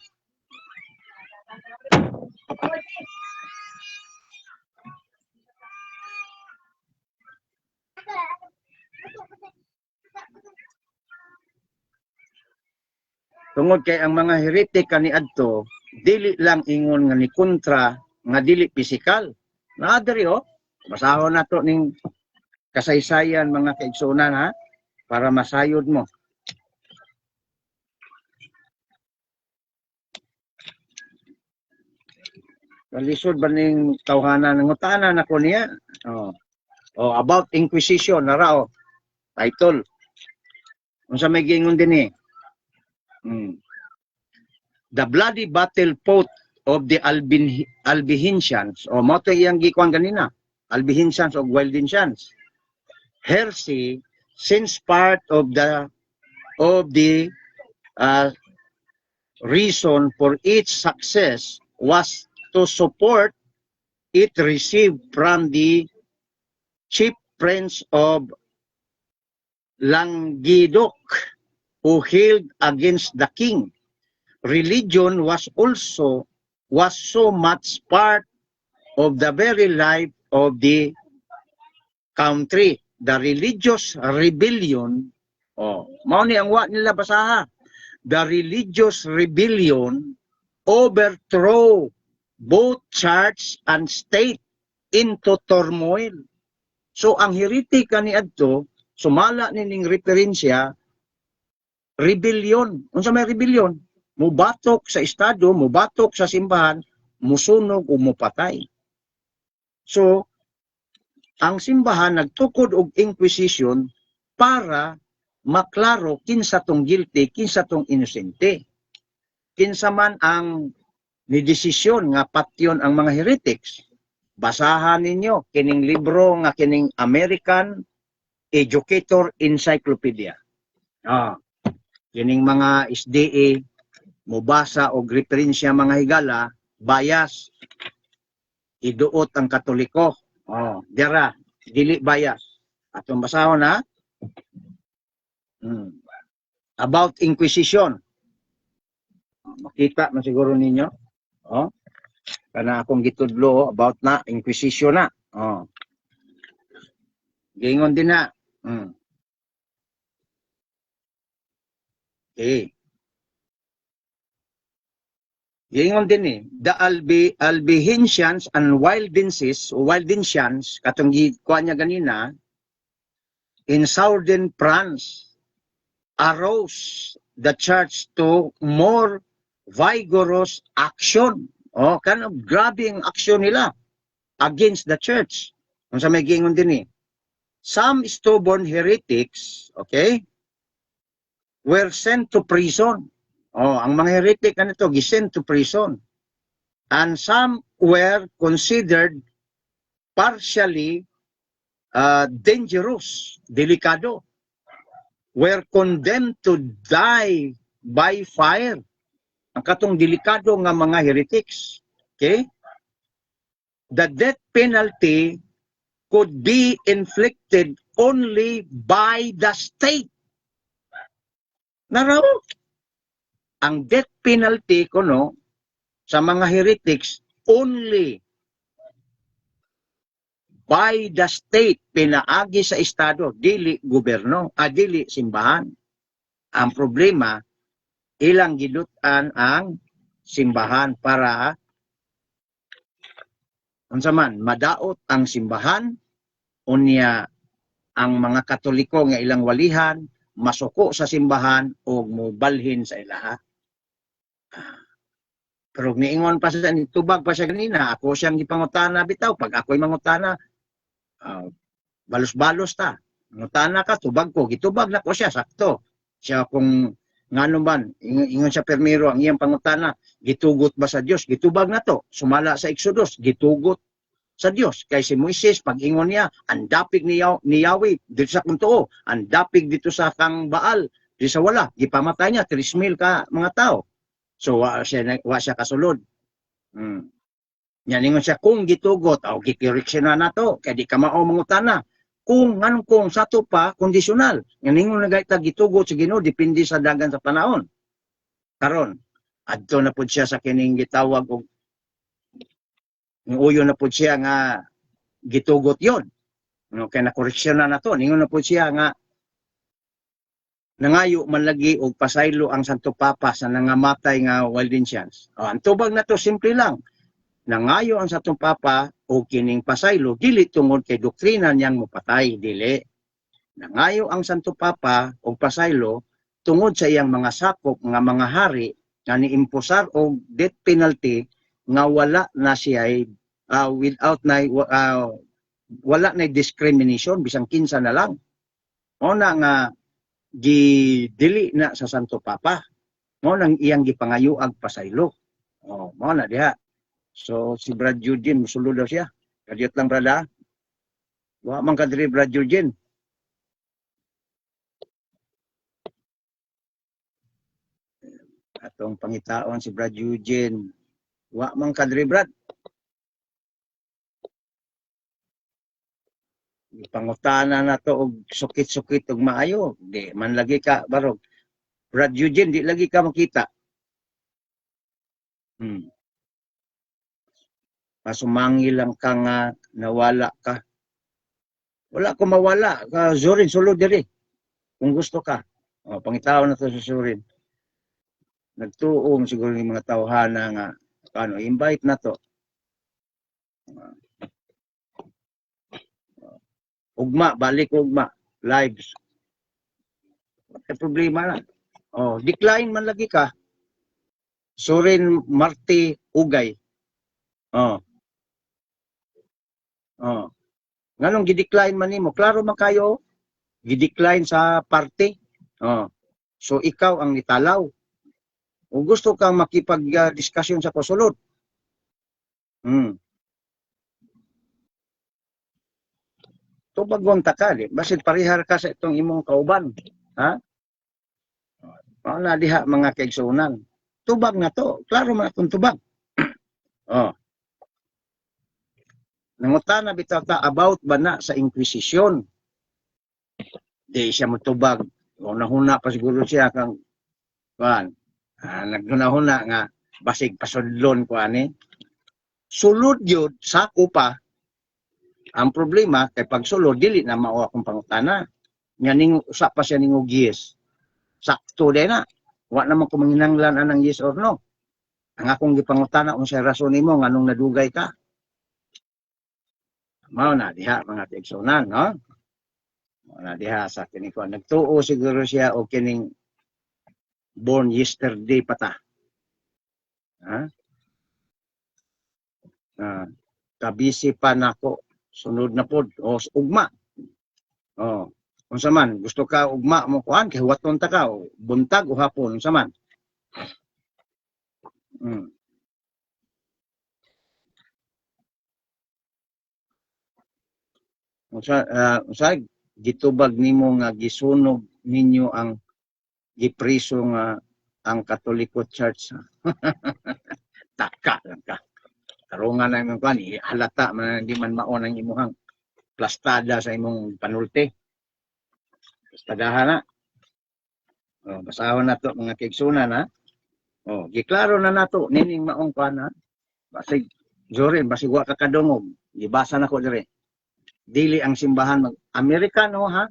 Tungod kay ang mga heretic kaniadto dili lang ingon nga ni kontra nga dili pisikal. Naa diri basahon nato ning kasaysayan mga kaigsunan ha para masayod mo. Lisod ba ning tawhana nangutanan ako niya? About Inquisition na raw. Title. Unsa may gingon din the bloody battle fought of the Albigensians, o mo to iyang gikuan ganina, Albigensians o Waldensians. Heresy, since part of the reason for its success was to support it received from the chief prince of Languedoc, who held against the king. Religion was so much part of the very life of the country. The religious rebellion, mao ni ang wa nila basaha. The religious rebellion overthrow both church and state into turmoil. So ang heretic kaniadto sumala nining referensya rebellion. Unsa may rebellion? Mubatok sa estado, mubatok sa simbahan, musunog o mupatay. So, ang simbahan nagtukod og inquisition para maklaro kinsa tong guilty, kinsa tong inosente. Kinsa man ang nidesisyon nga patyon ang mga heretics. Basahan ninyo kining libro nga kining American Educator Encyclopedia. Kining mga SDA mubasa og referensya mga higala, bias, iduot ang Katoliko. Dira, dili bias. Atong basahon na about Inquisition. Makita man siguro ninyo. Kana akong gitudlo about na Inquisition na. Gingon din na. Okay. Gingon din the Albigensians and Waldensians, katong gikuha niya ganina, in southern France, arose the church to more vigorous action. Grabe ang aksyon nila against the church. Kung sa may gingon din some stubborn heretics, were sent to prison. Ang mga heretic kanito gisent to prison. And some were considered partially dangerous, delikado. Were condemned to die by fire. Ang katong delikado nga mga heretics. The death penalty could be inflicted only by the state. Naraw, ang death penalty sa mga heretics only by the state, pinaagi sa estado, dili gobyerno, dili simbahan. Ang problema, ilang gilutan ang simbahan para madaot ang simbahan, unya ang mga Katoliko nga ilang walihan, masuko sa simbahan o mubalhin sa ilaha. Pero niingon pa siya, tubag pa siya ganina, ako siyang gipangutana bitaw. Pag ako'y mangutana, balos-balos ta. Mangutana ka, tubag ko. Gitubag na ko siya, sakto. Siya kung ngano man, ingon siya permiro, ang iyang pangutana, gitugot ba sa Diyos? Gitubag na to. Sumala sa Exodus, gitugot sa Diyos. Kay si Moises, pag ingon niya, ang dapig ni Yahweh, dito sa kuntuo, ang dapig dito sa kang Baal, dito sa wala, gipamatay niya, 3,000 ka mga tao. So, wa siya kasulod. Yan, ingon siya, kung gitugot, gikiriksyon na to, kaya di ka mao mangutana. Kung sato pa, kondisyonal. Yan, ingon na gaita gitugot sa Ginoo, depende sa dagan sa panahon. Karon, adto na po siya sa kining gitawag og uyo na po siya nga gitugot yon. Kaya nakoreksyon na to. Ingon na po siya nga nangayo man lagi og pasaylo ang Santo Papa sa nangamatay nga Waldensians. Ang tubag na to simple lang. Nangayo ang Santo Papa og kining pasaylo dili tungod kay doktrina niyang mopatay, dili. Nangayo ang Santo Papa og pasaylo tungod sa iyang mga sakop nga mga hari nga niimposar og death penalty nga wala na siya wala na discrimination bisang kinsa na lang. Una nga gidili na sa Santo Papa. Mao nang iyang gipangayuag pasaylo. Oh, mao na diha. So si Brad Eugene musulod daw siya. Kadiyot lang brada. Wa man kadiri Brad Eugene. Atong pangitaon si Brad Eugene. Wa man kadiri Brad. Pangutana na to og sukit-sukit og maayo. Di man lagi ka barog. Brad Eugene, di lagi ka makita. Masumangi lang ka nga nawala ka. Wala ko mawala. Zorin, sulod diri. Kung gusto ka. O, pangitaon na to sa Zorin. Nagtuong siguro yung mga tawhana nga ano, invite na to. Ugma, balik ugma. Lives. May problema na. Oh, decline man lagi ka. Zorin Marti Ugay. Oh. Oh. Nganong gi-decline man nimo? Klaro man kayo. Gi-decline sa party. Oh. So ikaw ang nitalaw. O gusto kang makipag-discussion sa kusulod. Tubagon ta ka, di? Basit parihar ka sa itong imong kauban. Ha? O na diha mga kaigsunan. Tubag na to. Klaro man akong tubag. Oh. Nangutana bitaw ta about ba na sa Inquisition. Di siya motubag. Una-huna pa siguro siya kang kuan. Naghuna-huna nga basig pasudlon ko ani. Sulod yun, sako pa. Ang problema kay pag sulod dili na mao akong pangutana. Nya ning usa pa siya ning og yes. Sakto din na. Wa naman ko manginanglan anang yes or no. Ang akong gipangutana unsay rason nimo nganong nadugay ka. Mao na diha mga kaigsunan, no? Mao na diha sa kini ko. Nagtuo siguro siya o kining born yesterday pa ta. Ha? Kabisi pa nako. Sunod na pod. O, ugma. O, unsa man. Gusto ka ugma mo kuhan. Kaya huwaton ta ka. O, buntag o hapon. Unsa man. Unsa gitubag nimo nga gisunog ninyo ang gipriso nga ang Katoliko Church. Taka lang ka. Karungan na yung kuhan, halata man hindi man maon ang imuhang plastada sa imong panulti. Plastadahan na. O, basahon na to mga kaigsunan ha. O, giklaro na nato nining maong kuhan ha. Basig, Zorin, basig wa ka kadungog. Gibasa na ko dire. Dili ang simbahan Amerikano ha.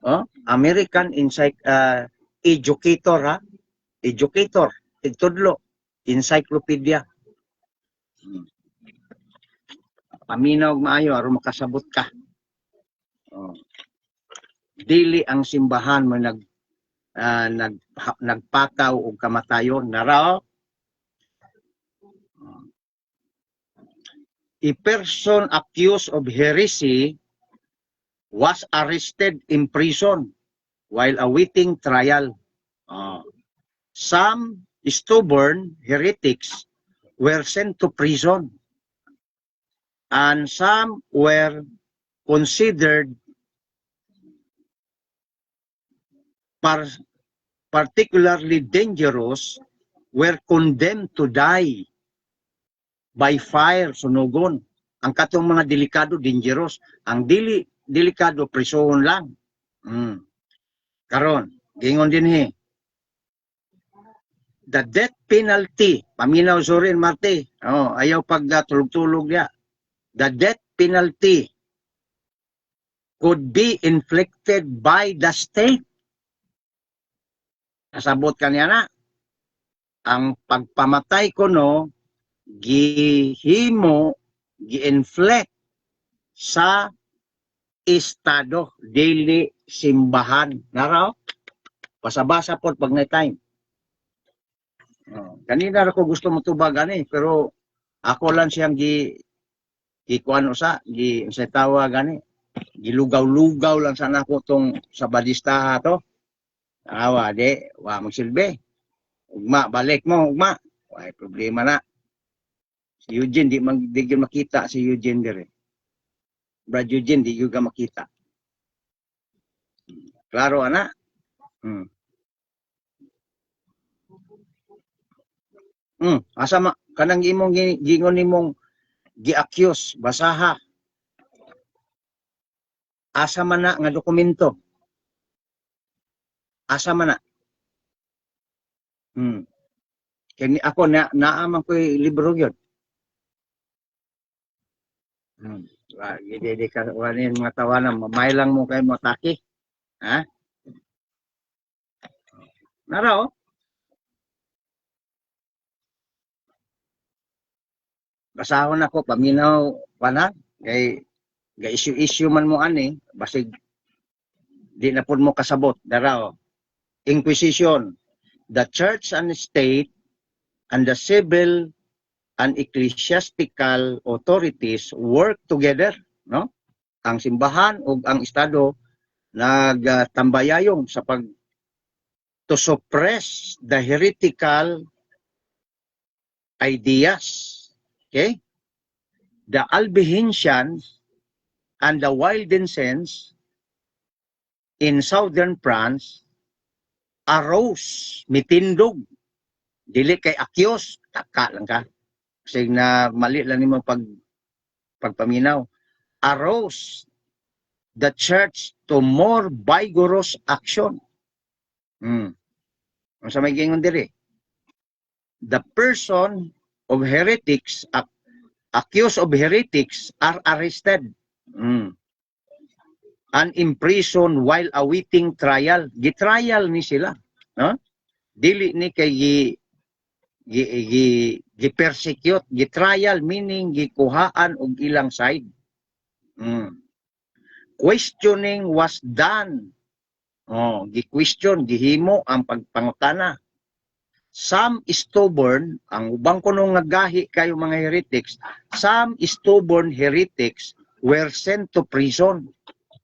O, American Educator ha. Educator, itudlo, encyclopedia. Paminaw maayo aron makasabot ka. Oh. Dili ang simbahan mo nagpakaw og kamatayon nara. A person accused of heresy was arrested in prison while awaiting trial. Some stubborn heretics were sent to prison, and some were considered particularly dangerous, were condemned to die by fire, sunugon. Ang katong mga delikado, dangerous. Ang delikado, prison lang. Karon, gingon din the death penalty, paminaw Zorin Marte, ayaw pag tulog-tulog niya. The death penalty could be inflicted by the state. Nasabot kaniya na. Ang pagpamatay ko no, gihimo, gi-inflict sa estado, dili simbahan. Naraw? Pasabasa po pag may time. Kanina ako gusto matubag ani pero ako lang siyang gikuano sa tawa gani gilugaw-lugaw lang sana ko tong sa balistaha to Awa, di. Wa magsilbi. Ugma, balik mo, ugma. Wala problema na. Si Eugene, di gyud makita si Eugene dire. Brad Eugene, di juga makita. Klaro, ana? Hmm. Asa kanang imong gingon nimong gi-accuse, basaha. Asa man na nga dokumento? Asa man na? Kani ako naaman ko libro gyud. Di ka wanin mga tawanan, mamay lang mo kay mo taki. Ha? Nara, oh. Basahon ako, paminaw, pana, kay issue man mo ani, basig di na pud mo kasabot. Dara, oh. Inquisition, the church and state and the civil and ecclesiastical authorities work together, no? Ang simbahan ug ang estado nagtambayayong sa to suppress the heretical ideas. Okay? The Albigensians and the Waldensians in southern France arose, mitindog, dili kay akyos, taka lang ka. Kasi na mali lang nimo pagpaminaw. Arose the church to more vigorous action. Ang sa may gingon diri. The person of heretics, accused of heretics are arrested and imprisoned while awaiting trial. Gitrial ni sila, no? Dili ni kay gi-persecute, gitrial meaning gikuhaan og ilang side. Questioning was done. Gi-question, gihimo ang pagpangutana. Some stubborn, ang ubang kunong nagahi kayo mga heretics, some stubborn heretics were sent to prison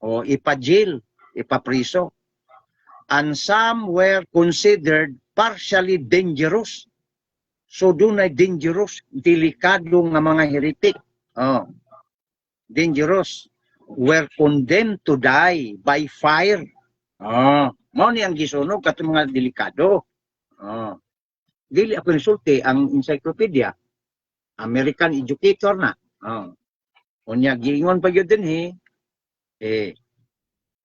o ipa-jail, ipa-priso. And some were considered partially dangerous. So dunay dangerous, delikado nga mga heretic. Dangerous. Were condemned to die by fire. Mao ni ang gisunog katong mga delikado. Dili ako insulti ang encyclopedia. American educator na. Unya giingon pa gyud dinhi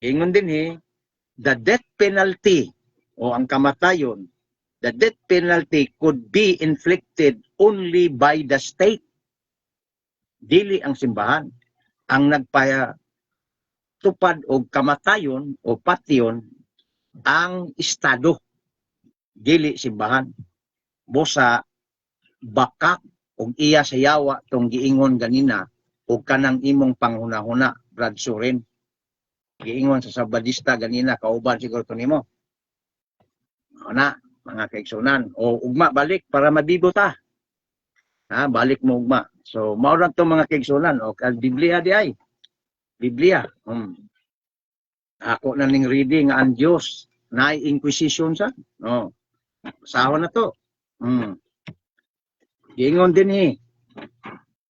ingon dinhi the death penalty o ang kamatayon, the death penalty could be inflicted only by the state. Dili ang simbahan ang nagpatupad og kamatayon o patyon, ang estado, dili simbahan. Bosa bakak og iya sa yawa tong giingon ganina og kanang imong panghuna-huna, Brad Surin. Giingon sa Sabadista ganina, kauban siguro to nimo. Na mga kaigsunan, o ugma balik para mabibo ta. Balik mo ugma. So mao ra to mga kaigsunan, o kag Biblia di ay. Biblia. Ako na ning reading ang Dios na inquisition sa. Sahon na to. Giingon din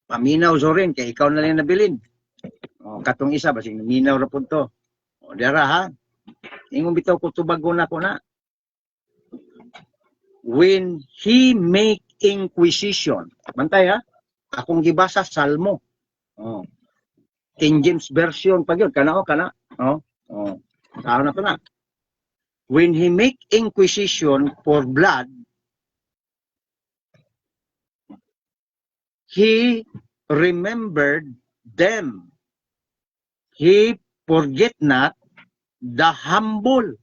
paminaw Zorin kay ikaw na lang nabilin. Katong isa basig minaw ra pud to. Dara ha. Ingon bitaw ko tubago na ko na. When he make inquisition. Bantay ha. Akong gibasa Salmo. King James version pa gyud kana. Sahon na to na. When he make inquisition for blood, he remembered them. He forget not the humble.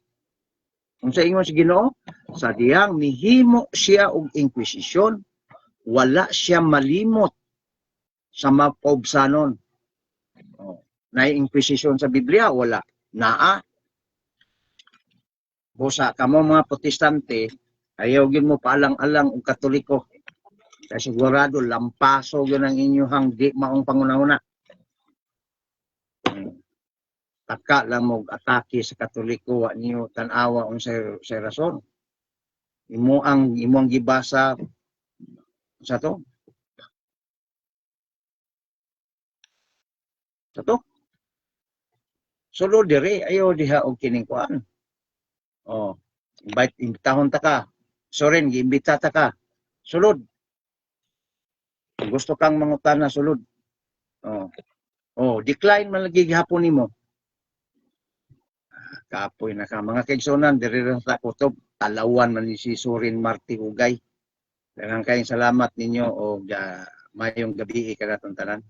Kung sa ingon si Ginoo, sa diyang mihimo siya og inquisition, wala siya malimot sa mapaubsanon. Na inquisition sa Biblia, wala. Naa. Bosa, kamo mga protestante, ayaw gid mo paalang-alang og Katoliko. Kaya sigurado, lampaso yun ang inyong di maong pangunahuna. taka lang mo atake sa Katoliko wa niyo tan-awa unsay rason. Imo ang gibasa sa to. Sa to. Sulod diri ayo diha og kining kuan. Oh, imbitahon ta ka. Soren giimbita ta ka. Sulod. Kung gusto kang mangutana sulod. Oh. Oh, decline man lagi gihapon nimo. Kaapoy na ka mga kaigsunan diri ra sa kutob talawan man ni si Soren Marti Ugay. Daghang kayong salamat ninyo o mayong gabi kanatong tanan.